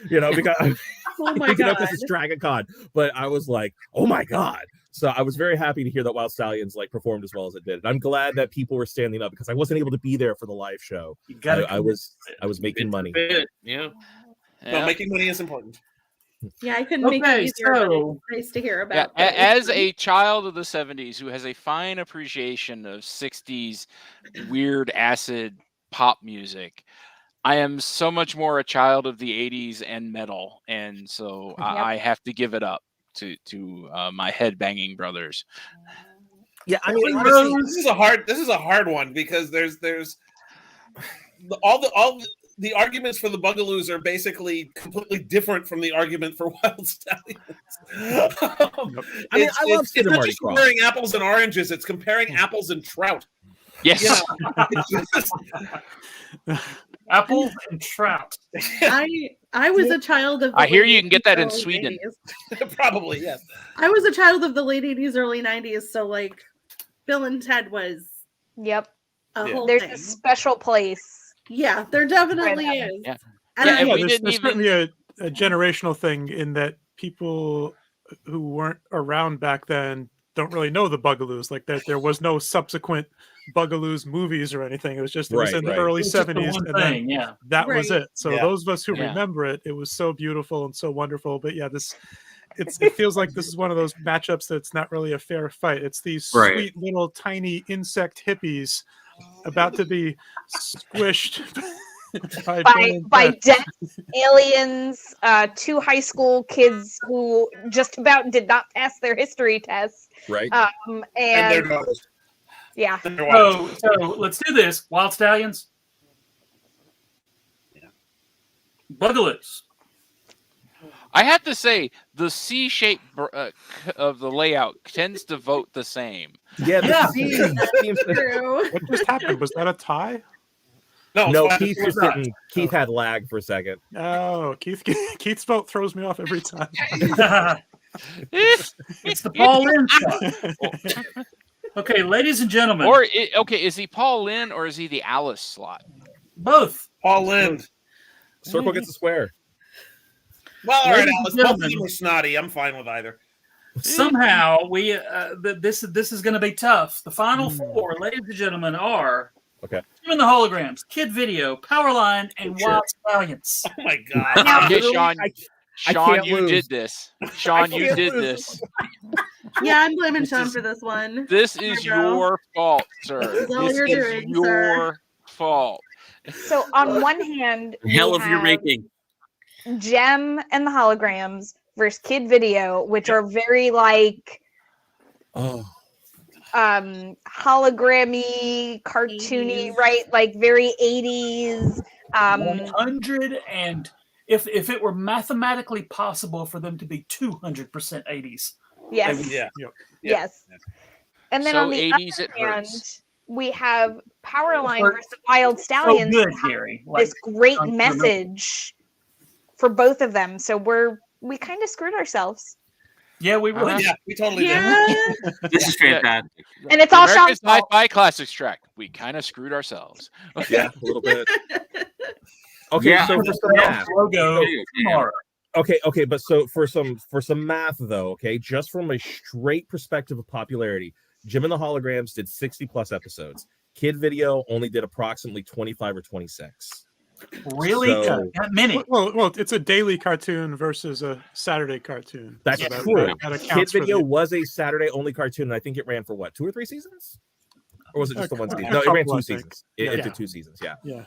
Because Oh my god. this is Dragon Con, but I was like, oh my god. So I was very happy to hear that Wild Stallions like performed as well as it did. And I'm glad that people were standing up because I wasn't able to be there for the live show. You gotta I was making money. Yeah. No, making money is important. Yeah, I couldn't make it easier, but it's nice to hear about. Yeah, as a child of the 70s who has a fine appreciation of 60s weird acid pop music, I am so much more a child of the 80s and metal, and so I have to give it up to my headbanging brothers. Yeah, I mean, this is a hard one because there's all the arguments for the Bugaloos are basically completely different from the argument for Wild Stallions. I mean, I love it's not just comparing apples and oranges; it's comparing apples and trout. Yes. Apples and trout. I was a child of. I hear you can get that in Sweden. 80s. Probably, yes. I was a child of the late 80s, early 90s, so like Bill and Ted was Yep. a whole There's thing. a special place. Yeah, there definitely is. Yeah. And Yeah, and I- we didn't there's even- certainly a generational thing in that people who weren't around back then don't really know the Bugaloos. Like that, there was no subsequent Bugaloos movies or anything. It was just it was Right, in the right. early It's just the '70s, one and then thing, yeah. that was Right. it. So Yeah. those of us who Yeah. remember it, it was so beautiful and so wonderful. But yeah, it feels like this is one of those matchups that's not really a fair fight. It's these Right. sweet little tiny insect hippies about to be squished by Bill by and Ted. death, aliens, two high school kids who just about did not pass their history test. Right. And And their daughters. yeah, And their wives. So let's do this. Wild Stallions. Bugaloos. I have to say, the C shape of the layout tends to vote the same. Yeah, the Yeah. scene seems to- True. What just happened? Was that a tie? No, it's Keith fine. just didn't. Keith had lag for a second. Oh, Keith's vote throws me off every time. It's the Paul Lynn shot. Okay, ladies and gentlemen. Is he Paul Lynn or is he the Alice slot? Both. Paul Lind. Circle gets a square. Well, all right, Ladies and Alice. Both of gentlemen. them are snotty. I'm fine with either. Somehow this is going to be tough. The final four, ladies and gentlemen, are Okay. Jim and the Holograms, Kid Video, Powerline, and Sure. Wild Stallions. Oh my god. Now- Okay, Sean. I Sean, can't you lose. did this. Sean, you can't did lose. this. Yeah, I'm blaming This Sean is- for this one. This is Hi, bro. your fault, sir. This is all This you're is doing, your sir. fault. so on one hand, Hell we of your have making. Gem and the Holograms versus Kid Video, which are very like Oh, hologrammy, cartoony, 80s. right? Like very 80s. 100 and if it were mathematically possible for them to be 200% 80s. Yes. Yeah. Yes. And then So on the 80s it other hand, hurts. we have Powerline Hurt versus Wild So Stallions. good, that have Gary. Like, this great I'm- message for both of them. So we kind of screwed ourselves. yeah, we really Yeah, we totally did. Yeah. This is fantastic. And it's all American Sean's fault. Sci-Fi Classics Track. We kind of screwed ourselves. yeah, a little bit. Okay, Yeah. so for some math. logo Yeah. tomorrow. Okay, but so for some math though, okay, just from a straight perspective of popularity, Jim and the Holograms did 60 plus episodes. Kid Video only did approximately 25 or 26. Really? So- That many? Well, it's a daily cartoon versus a Saturday cartoon. That's So that- true. that Kid accounts for Video the- was a Saturday only cartoon, and I think it ran for what, 2 or 3 seasons? Or was it just the one A season? No, it ran couple, I 2 think. seasons. Yeah. It did 2 seasons, yeah. Yeah.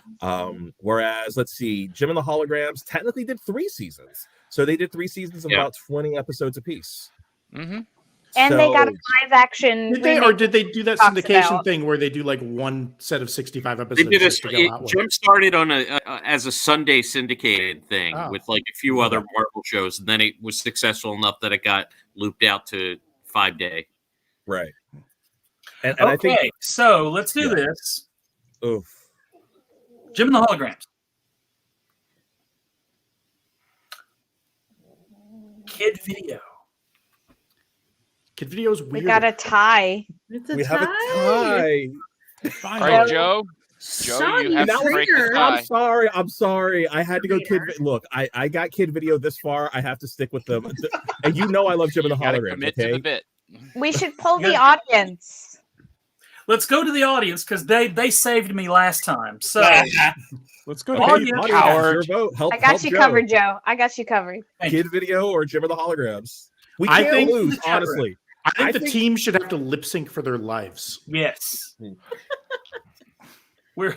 Whereas, let's see, Jim and the Holograms technically did 3 seasons. So they did 3 seasons of Yeah. about 20 episodes apiece. Mm-hmm. And they got a live action. Did they do that syndication thing where they do like one set of 65 episodes? They did it jump started on as a Sunday syndicated thing with like a few other Marvel shows, and then it was successful enough that it got looped out to 5-day. Right. And I think so. Let's do this. Oof. Jim and the Holograms. Kid video. Kid video is weird. We got a tie. We have a tie. All right, Joe. Shaun, you have to break the tie. I'm sorry. I had to go kid. Look, I got kid video this far. I have to stick with them. And you know I love Jim and the Holograms. Commit Okay. to the bit. We should pull the audience. Let's go to the audience because they saved me last time. So let's go to audience. Your vote. I got you covered, Joe. I got you covered. Kid video or Jim and the Holograms? We can't lose, honestly. I think the team should have to lip sync for their lives. Yes. We're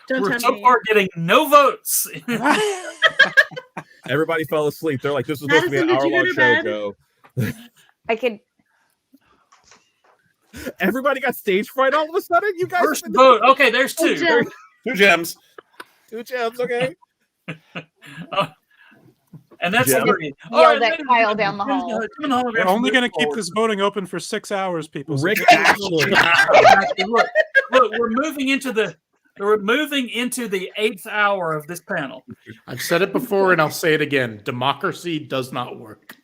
Don't so far getting no votes. Everybody fell asleep. They're like, this is supposed to be an hour-long show, Joe. I could. Everybody got stage fright all of a sudden? You guys. First vote. Okay, there's two. Two gems. Two gems, okay. And that's yelled at Kyle down the hall. We're only going to keep this voting open for 6 hours, people. Rick actually. look, we're moving into the 8th hour of this panel. I've said it before and I'll say it again. Democracy does not work.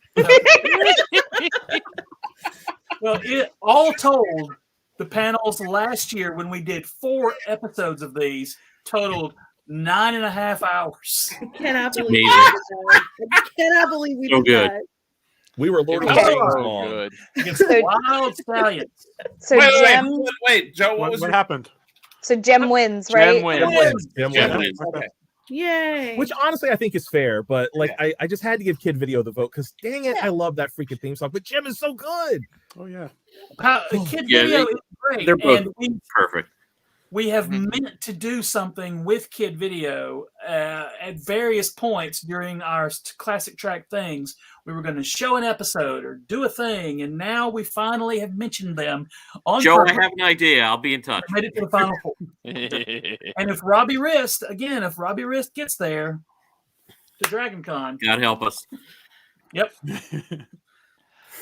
Well, all told, the panels last year when we did 4 episodes of these totaled 9.5 hours. I cannot believe that. I cannot believe we did that. We were Lord of the Rings long. Against Wyld Stallions. So wait, Joe, what happened? So Jem wins, right? Jem wins. Okay. Yay. Which honestly I think is fair, but like I just had to give Kid Video the vote because dang it, I love that freaking theme song. But Jem is so good. Oh yeah. Kid Video is great. They're both perfect. We have meant to do something with Kid Video at various points during our classic track things. We were going to show an episode or do a thing, and now we finally have mentioned them on Joe, purpose. I have an idea. I'll be in touch. Made it to the final 4. And if Robbie Wrist gets there to Dragon Con, God help us. Yep.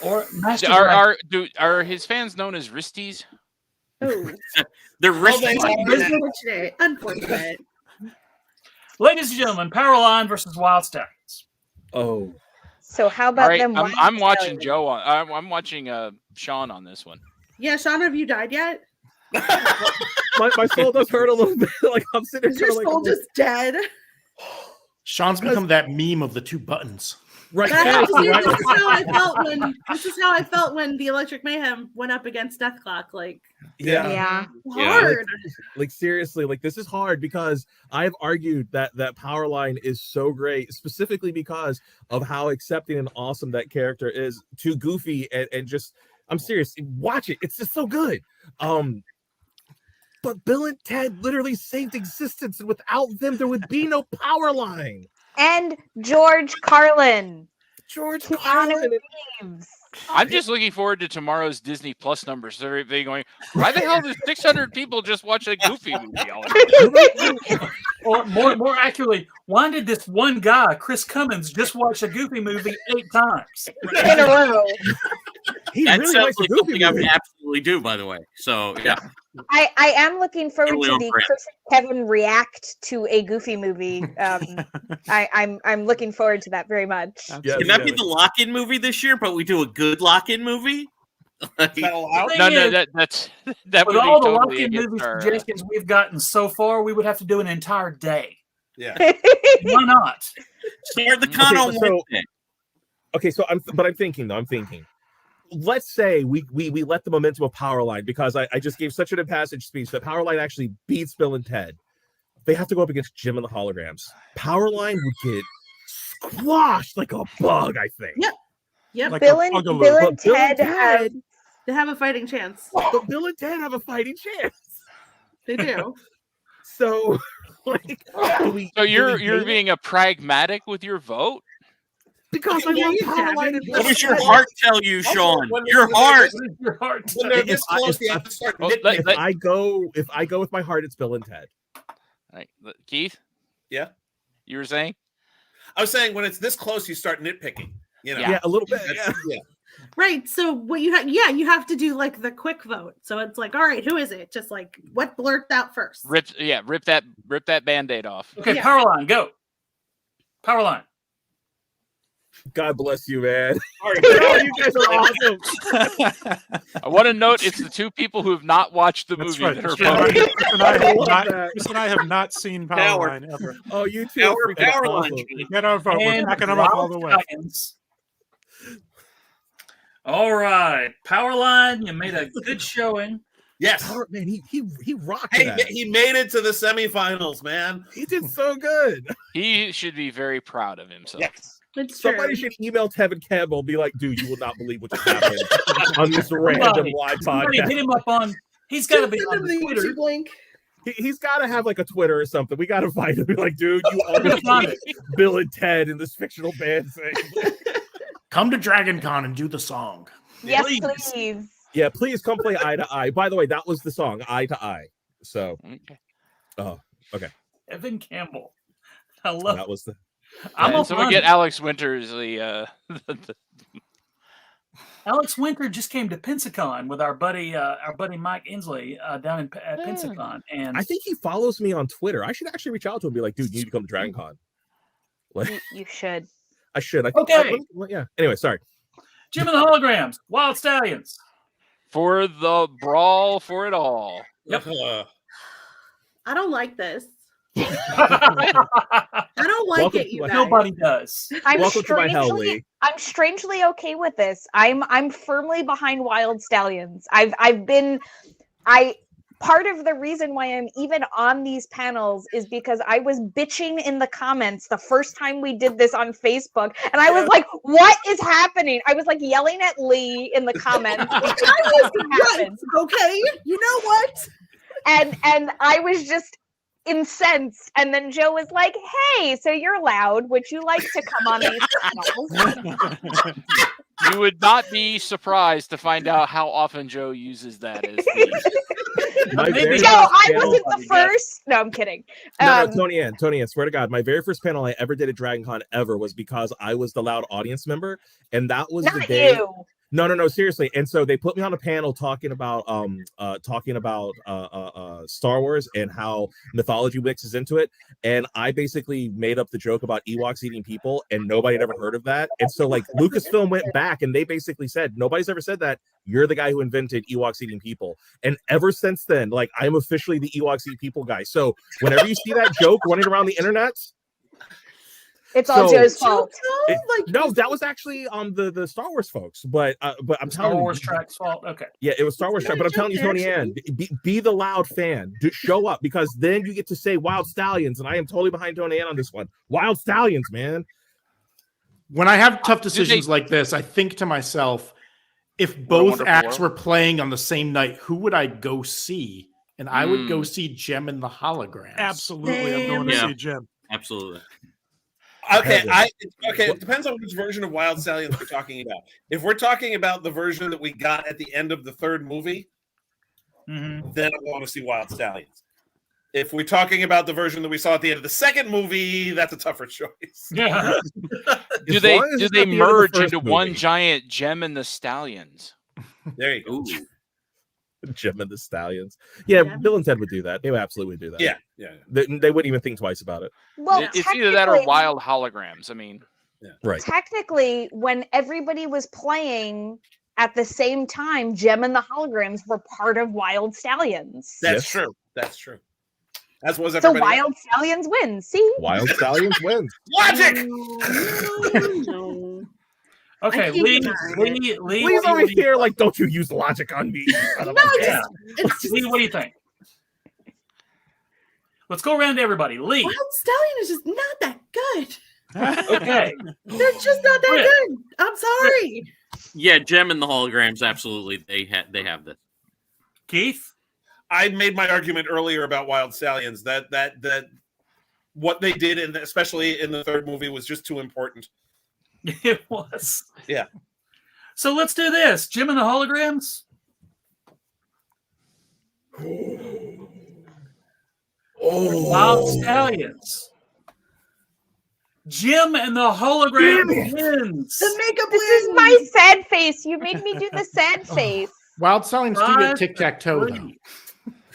Or Master are his fans known as Wristies? Oh. They're Wristies. Unfortunate. Ladies and gentlemen, Powerline versus Wyld Stallions. Oh. So how about right, them? I'm watching Joe on. I'm watching Shaun on this one. Yeah, Shaun, have you died yet? my soul does hurt a little bit. Like I'm sitting. Is your soul just dead? Shaun's become that meme of the 2 buttons. Right. This is how I felt when the Electric Mayhem went up against Death Clock. Like, hard. Like seriously, like this is hard because I've argued that Powerline is so great, specifically because of how accepting and awesome that character is to Goofy and just. I'm serious. Watch it. It's just so good. But Bill and Ted literally saved existence, and without them, there would be no Powerline. And George Carlin. I'm just looking forward to tomorrow's Disney Plus numbers. They're going, why the hell did 600 people just watch a Goofy movie? Or more accurately, why did this one guy, Chris Cummins, just watch a Goofy movie 8 times in a row? That really sounds like something I would absolutely do, by the way. So yeah. I am looking forward Totally to the Chris and Kevin react to a Goofy movie. I'm looking forward to that very much. Can that be the lock-in movie this year? But we do a good lock-in movie. That with would all be the totally lock-in movie against our, suggestions we've gotten so far, we would have to do an entire day. Yeah. Why not? Start the con on Wednesday. Okay, so I'm thinking. Let's say we let the momentum of Powerline, because I just gave such an impassage speech that Powerline actually beats Bill and Ted. They have to go up against Jim and the Holograms. Powerline would get squashed like a bug, I think. Yep. Like Bill and Ted they have a fighting chance. But Bill and Ted have a fighting chance. They do. So, like, you're being a pragmatic with your vote? because I love Powerline. And What does your heart tell you, Also, Sean? when- Your when- heart. Your heart. When they're If this I- close, if you I- have to start Oh, nitpicking. If I go with my heart, it's Bill and Ted. Right. Keith? Yeah? You were saying? I was saying when it's this close, you start nitpicking. You know? Yeah, a little bit. That's- Yeah. yeah. Right. So what you have, you have to do like the quick vote. So it's like, all right, who is it? Just like what blurted out first. Rip that Band-Aid off. Okay, Yeah. Powerline, go. Powerline. God bless you, man. All right, you guys are awesome. I want to note it's the two people who have not watched the That's movie right. that are Chris and I- voting. Chris and I have love not- that. Chris and I have not seen Power. Powerline ever. Oh, you two. are freaking Powerline. awesome. Get our vote. We're And backing them up all Wild the way. Stallions. All right, Powerline, you made a good showing. Yes. Power, man, he rocked Hey, that. he made it to the semifinals, man. He did so good. He should be very proud of himself. Yes. It's true. Somebody should email Tevin Campbell and be like, dude, you will not believe what just happened on this random live Somebody podcast. hit him up on. He's got to be Send on him the Twitter. YouTube link. He's got to have like a Twitter or something. We got to find him. Be like, dude, you almost on beat Bill and Ted in this fictional band thing. Come to Dragon Con and do the song. Yes, Please. please. Yeah, please come play Eye to Eye. By the way, that was the song, Eye to Eye. So, Okay. Evan Campbell. I love. that was the. I'm And a so we get Alex Winters the Alex Winter just came to Pensacon with our buddy Mike Inslee down at Pensacon, and I think he follows me on Twitter. I should actually reach out to him and be like, dude, you need to come to Dragon Con. Like, You should. I should. Okay. Yeah. Anyway, sorry. Jim and the Holograms, Wild Stallions. for the brawl for it all. Yep. I don't like this. I don't like Welcome it, to you my- guys. Nobody does. Welcome to my hell, Lee. I'm strangely okay with this. I'm firmly behind Wild Stallions. Part of the reason why I'm even on these panels is because I was bitching in the comments the first time we did this on Facebook, and I was like, "What is happening?" I was like yelling at Lee in the comments. I was right, okay? You know what? and I was just incensed. And then Joe was like, "Hey, so you're loud. Would you like to come on these panels?" You would not be surprised to find out how often Joe uses that as the My Maybe very Joe, first I panel- wasn't the first. No, I'm kidding. No, Toni Ann, swear to God, my very first panel I ever did at Dragon Con ever was because I was the loud audience member, and that was the Not day. you. No, seriously. And so they put me on a panel talking about Star Wars and how mythology mixes into it. And I basically made up the joke about Ewoks eating people, and nobody had ever heard of that. And so like Lucasfilm went back and they basically said, nobody's ever said that. You're the guy who invented Ewoks eating people. And ever since then, like I'm officially the Ewoks eat people guy. So whenever you see that joke running around the internet, It's all So- Joe's fault. no, that was actually the Star Wars folks. But I'm Star telling Wars you, track's fault. Okay. yeah, it was Star Wars. It's But I'm not telling you, joke, Toni Ann, be the loud fan. Show up, because then you get to say Wild Stallions, and I am totally behind Toni Ann on this one. Wild Stallions, man. When I have tough decisions like this, I think to myself, if both Wonderful acts World? were playing on the same night, who would I go see? And I would go see Gem and the Holograms. Absolutely, I'm going to Yeah. see Jim. Absolutely. Okay, Heaven. it depends on which version of Wild Stallions we're talking about. If we're talking about the version that we got at the end of the third movie, Mhm. then I want to see Wild Stallions. If we're talking about the version that we saw at the end of the second movie, that's a tougher choice. Yeah. Do As they long as do it's they not the end of the merge first into one movie. giant Gem and the Stallions? There you go. Ooh. Jim and the Stallions. Yeah, Yeah. Bill and Ted would do that. They would absolutely do that. Yeah. They wouldn't even think twice about it. Well, It's either that or technically- Wild Holograms. I mean, Right. Technically, when everybody was playing at the same time, Gem and the Holograms were part of Wild Stallions. That's Yes. true. That's true. As was So everybody. Wild Stallions win. See? Wild Stallions wins. Logic. No. Okay, I Lee, can't Lee, Please over here, like, don't you use logic on me. you son of a No, bitch. Yeah. It's just Lee, what do you think? Let's go around to everybody. Lee. Wild Stallion is just not that good. Okay. They're just not that Rick. good. I'm sorry. Yeah, Gem and the Holograms, absolutely. They have this. Keith. I made my argument earlier about Wild Stallions that what they did, and especially in the third movie, was just too important. It was. Yeah. So let's do this. Jim and the Holograms. Wild Stallions. Jim and the Hologram wins. The makeup This is my sad face. You made me do the sad face. Wild Stallions do get tic-tac-toe, though.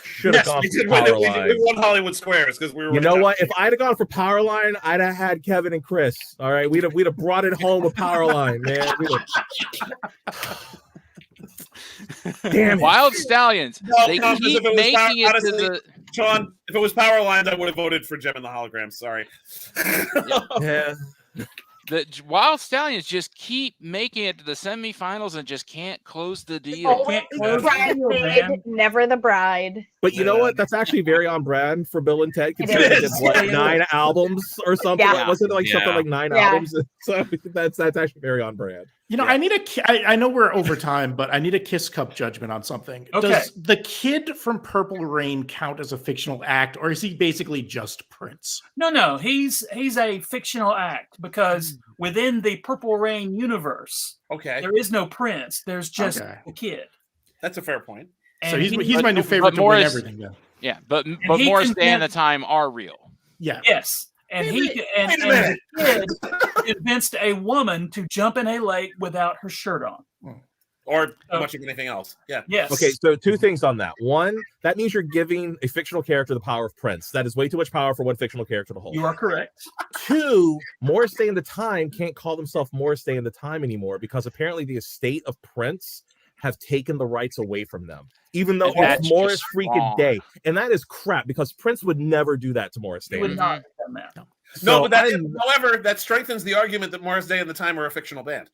Should have gone for Powerline. We won Hollywood Squares because we were. You know what? If I'd have gone for Powerline, I'd have had Kevin and Chris. All right, we'd have brought it home with Powerline, man. Damn it. Wild Stallions. No, They no, keep if it was making it honestly, to the. Sean, if it was Powerline, I would have voted for Jim and the Holograms. Sorry. Yeah. The Wild Stallions just keep making it to the semifinals and just can't close the deal. Can't close the deal, Bridesmaid, man. never the bride. But you know what? That's actually very on brand for Bill and Ted. Considering they did is. what, Yeah. 9 albums or something? Yeah. Wasn't it like something Yeah. like 9 Yeah. albums? So that's actually very on brand. You know, I know we're over time, but I need a Kiss Cup judgment on something. Okay. Does the kid from Purple Rain count as a fictional act, or is he basically just Prince? No. He's a fictional act because within the Purple Rain universe, Okay, there is no prince. There's just Okay. the kid. that's a fair point. So And he's my new favorite to win Morris- everything, then. Yeah, but he Morris can Day and get- the Time are real. Yeah. yes. And Wait a and minute. the kid convinced a woman to jump in a lake without her shirt on. Or Oh. much of anything else. Yeah. Yes. Okay, so 2 things on that. One, that means you're giving a fictional character the power of Prince. That is way too much power for one fictional character to hold. You are correct. 2, Morris Day and the Time can't call themselves Morris Day and the Time anymore because apparently the estate of Prince have taken the rights away from them, even though And that's it's Morris just freaking wrong. Day. And that is crap because Prince would never do that to Morris You Day. would not have done that. No, So but that I'm- however, that strengthens the argument that Morris Day and the Time are a fictional band.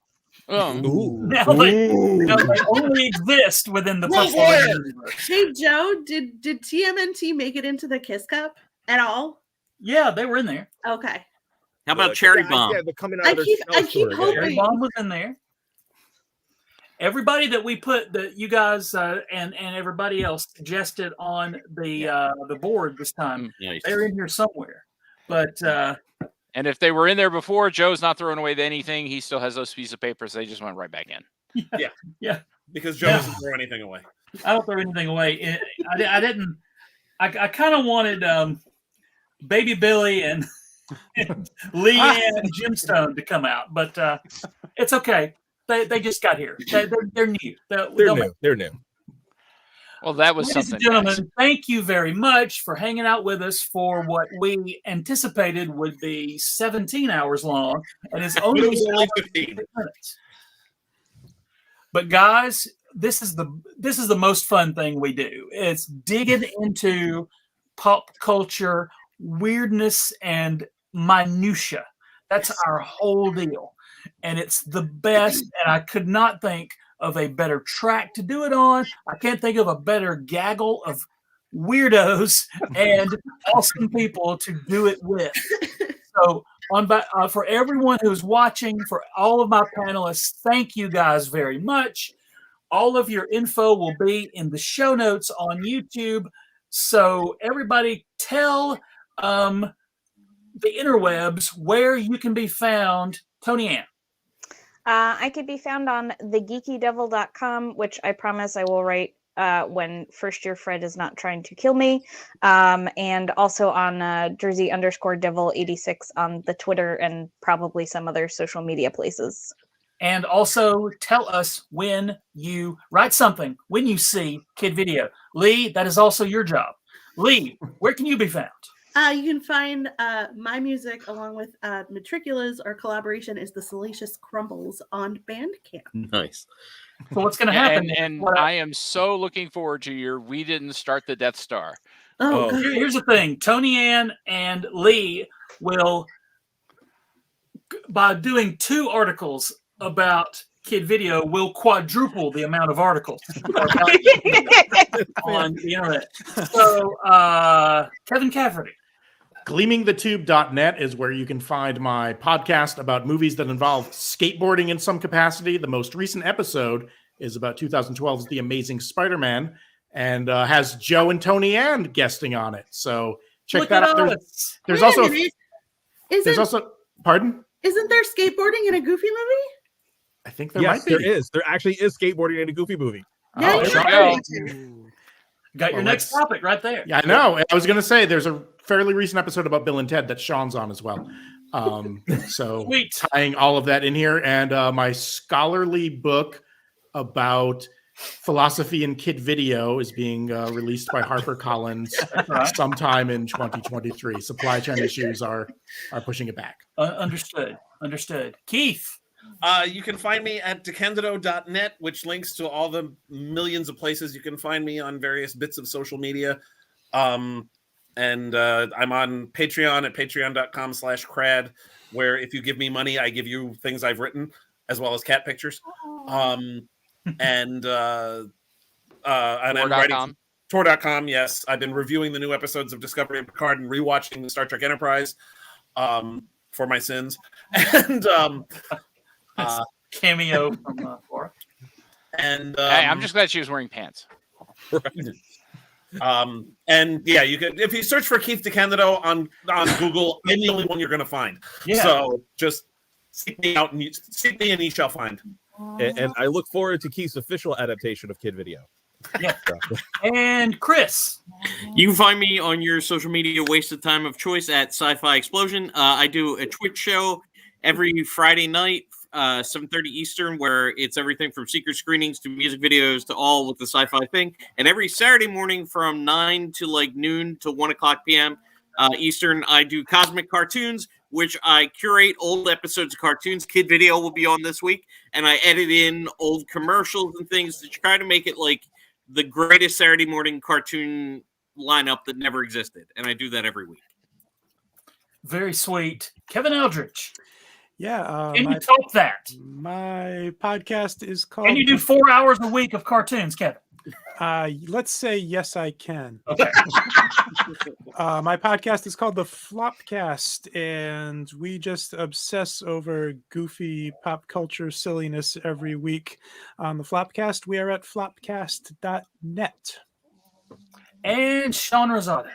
Oh. Ooh. Now they only exist within the Rules Purple Rain lawyer. universe. Hey Joe, did TMNT make it into the Kiss Cup at all? Yeah, they were in there. Okay. How about Cherry Yeah, Bomb? yeah, they're coming out I of their keep shell story, hoping- Cherry Bomb was in there. Everybody that we put that you guys and everybody else suggested on the board this time, Nice. they're in here somewhere. But And if they were in there before, Joe's not throwing away anything. He still has those pieces of papers. They just went right back in. Because Joe Yeah. doesn't throw anything away. I don't throw anything away. I didn't. I kind of wanted Baby Billy and Leigh Ann and Jim Stone to come out, but it's okay. They just got here. They're new. They're new. Well, that was Ladies and something. gentlemen, thank you very much for hanging out with us for what we anticipated would be 17 hours long, and it's It only was only 15. minutes. But guys, this is the most fun thing we do. It's digging into pop culture weirdness and minutia. That's our whole deal, and it's the best. And I could not think of a better track to do it on. I can't think of a better gaggle of weirdos and awesome people to do it with. So for everyone who's watching, for all of my panelists, thank you guys very much. All of your info will be in the show notes on YouTube. So everybody tell the interwebs where you can be found. Toni Ann. I could be found on thegeekydevil.com, which I promise I will write when First Year Fred is not trying to kill me. And also on Jersey_Devil86 on the Twitter and probably some other social media places. And also tell us when you write something, when you see Kid Video. Leigh, that is also your job. Leigh, where can you be found? You can find my music along with Matricula's. Our collaboration is the Salacious Crumbles on Bandcamp. Nice. So what's going to Yeah, happen? and I am so looking forward to your "We Didn't Start the Death Star." Oh, Oh. Here's the thing. Toni Ann and Leigh will, by doing 2 articles about Kid Video, will quadruple the amount of articles on the internet. So, Kevin Cafferty. Gleamingthetube.net is where you can find my podcast about movies that involve skateboarding in some capacity. The most recent episode is about 2012's The Amazing Spider-Man and has Joe and Toni Ann guesting on it. So check Look that at out. us. There's Wait a also minute. Is there's it also pardon? Isn't there skateboarding in a Goofy movie? I think there Yes, might be. there is. There actually is skateboarding in a Goofy movie. Yeah, Oh, you there we should. go. Got your Well, next let's- topic right there. Yeah, I know. I was going to say there's a fairly recent episode about Bill and Ted that Sean's on as well. So Sweet. tying all of that in here, and my scholarly book about philosophy and kid video is being released by HarperCollins Right. sometime in 2023. Supply chain issues are pushing it back. Understood. Keith. You can find me at DeCandido.net, which links to all the millions of places you can find me on various bits of social media. And I'm on Patreon at patreon.com/crad, where if you give me money, I give you things I've written, as well as cat pictures. And I'm writing Tor.com, yes. I've been reviewing the new episodes of Discovery and Picard and rewatching the Star Trek Enterprise for my sins. And Cameo from Laura. and Hey, I'm just glad she was wearing pants. and yeah, you can if you search for Keith DeCandido on Google, I'm the only one you're going to find. Yeah. So just seek me out and you shall find. And I look forward to Keith's official adaptation of Kid Video. Yeah. And Chris. You can find me on your social media waste of time of choice at Sci-Fi Explosion. I do a Twitch show every Friday night, 7:30 Eastern, where it's everything from secret screenings to music videos to all with the sci-fi thing. And every Saturday morning from 9 to like noon to 1 o'clock p.m. Eastern, I do Cosmic Cartoons, which I curate old episodes of cartoons. Kid Video will be on this week, and I edit in old commercials and things to try to make it like the greatest Saturday morning cartoon lineup that never existed. And I do that every week. Very sweet. Kevin Eldridge. Yeah. Can you top that? My podcast is called. Can you do 4 hours a week of cartoons, Kevin? Let's say yes, I can. Okay. My podcast is called The Flopcast, and we just obsess over goofy pop culture silliness every week on The Flopcast. We are at flopcast.net. And Shaun Rosado.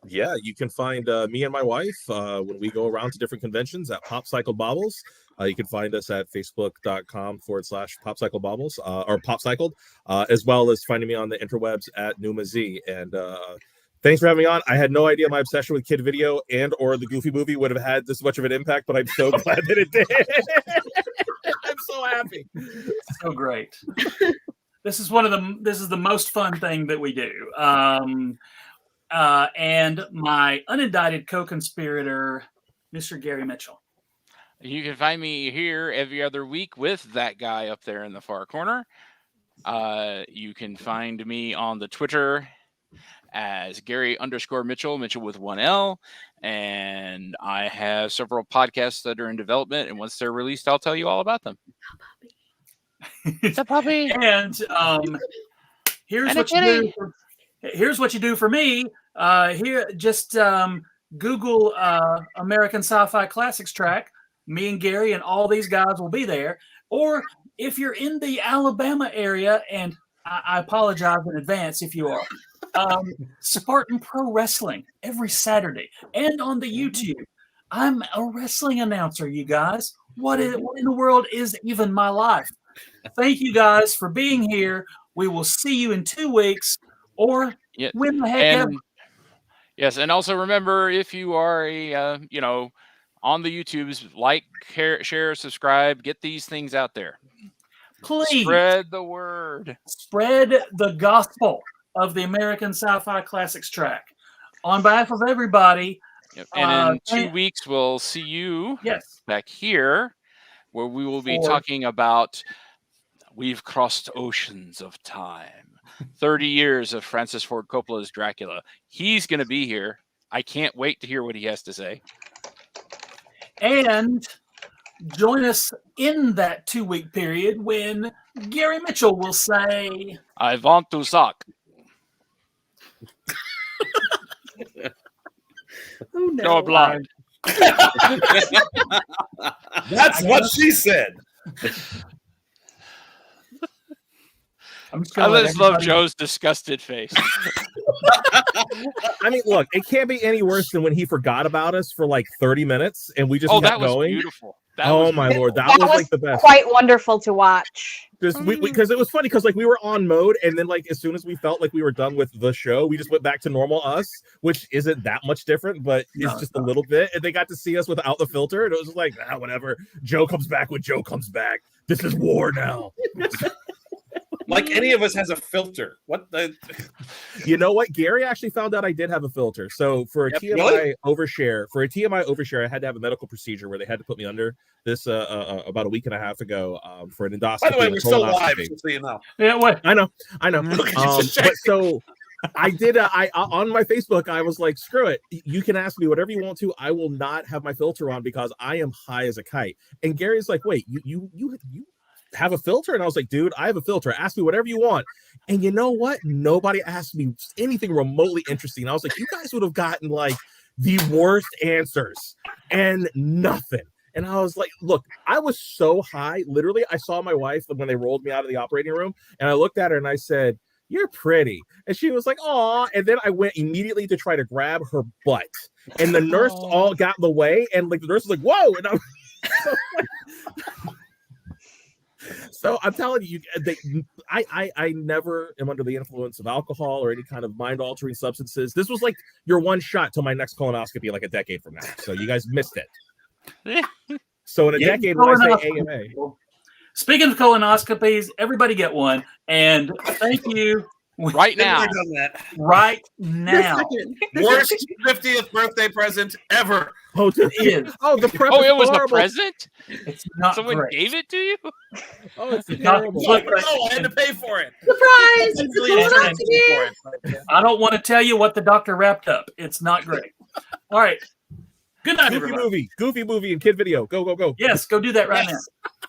Yeah, you can find me and my wife when we go around to different conventions at Pop Cycle Bobbles. You can find us at facebook.com/Pop Cycle Bobbles or Pop Cycled, as well as finding me on the interwebs at Numa Z. And thanks for having me on. I had no idea my obsession with Kid Video and or the Goofy movie would have had this much of an impact, but I'm so glad that it did. I'm so happy. So great. This is the most fun thing that we do. And my unindicted co-conspirator, Mr. Gary Mitchell. You can find me here every other week with that guy up there in the far corner. You can find me on the Twitter as Gary_Mitchell, Mitchell with 1L. And I have several podcasts that are in development. And once they're released, I'll tell you all about them. It's a puppy. And here's And what a you kitty. do. Here's what you do for me. Here, just Google American Sci-Fi Classics Track. Me and Gary and all these guys will be there. Or if you're in the Alabama area, and I apologize in advance if you are, Spartan Pro Wrestling every Saturday and on the YouTube. I'm a wrestling announcer, you guys. What in the world is even my life? Thank you guys for being here. We will see you in 2 weeks. Or Yeah. when the heck ever. And yes, and also remember, if you are a on the YouTubes, like, share, subscribe, get these things out there. Please Spread the word. spread the gospel of the American Sci-Fi Classics Track. On behalf of everybody, Yep. And in 2 thank- weeks, we'll see you yes, back here, where we will be For- talking about We've Crossed Oceans of Time. 30 years of Francis Ford Coppola's Dracula. He's going to be here. I can't wait to hear what he has to say. and join us in that 2-week period when Gary Mitchell will say, I want to suck. Oh no. Go blind. That's what she said. I'm just I gonna let just love everybody- Joe's disgusted face. I mean, look, it can't be any worse than when he forgot about us for like 30 minutes and we just Oh, kept that was going. beautiful. Oh my lord, that was like the best. Quite wonderful to watch. Because it was funny because like we were on mode, and then like as soon as we felt like we were done with the show, we just went back to normal us, which isn't that much different, but it's just a little bit. And they got to see us without the filter, and it was just like, whatever. Joe comes back when Joe comes back. This is war now. Like any of us has a filter. What the? You know what? Gary actually found out I did have a filter. So for a TMI overshare, I had to have a medical procedure where they had to put me under this about a week and a half ago for an endoscopy. By the way, we're still live, just so you know. Yeah, what? I know. But so I did. I on my Facebook, I was like, "Screw it! You can ask me whatever you want to. I will not have my filter on because I am high as a kite." And Gary's like, "Wait, you have a filter?" And I was like, "Dude, I have a filter. Ask me whatever you want." And you know what? Nobody asked me anything remotely interesting. I was like, "You guys would have gotten like the worst answers and nothing." And I was like, look, I was so high. Literally, I saw my wife when they rolled me out of the operating room, and I looked at her and I said, "You're pretty." And she was like, "Aw." And then I went immediately to try to grab her butt. And the nurse all got in the way, and like the nurse was like, "Whoa." And I was so I'm telling you, I never am under the influence of alcohol or any kind of mind-altering substances. This was like your one shot to my next colonoscopy like a decade from now. So you guys missed it. So in a decade, when I say AMA. Speaking of colonoscopies, everybody get one. And thank you. Right now. Right now. Worst 50th birthday present ever. Oh, it is. Oh, the prep it was horrible. the present? It's not Someone great. gave it to you? Oh, it's terrible. No, I had to pay for it. Surprise! I don't want to tell you what the doctor wrapped up. It's not great. All right. Good night, everybody. Goofy movie and kid video. Go, go, go. Yes, go do that right now.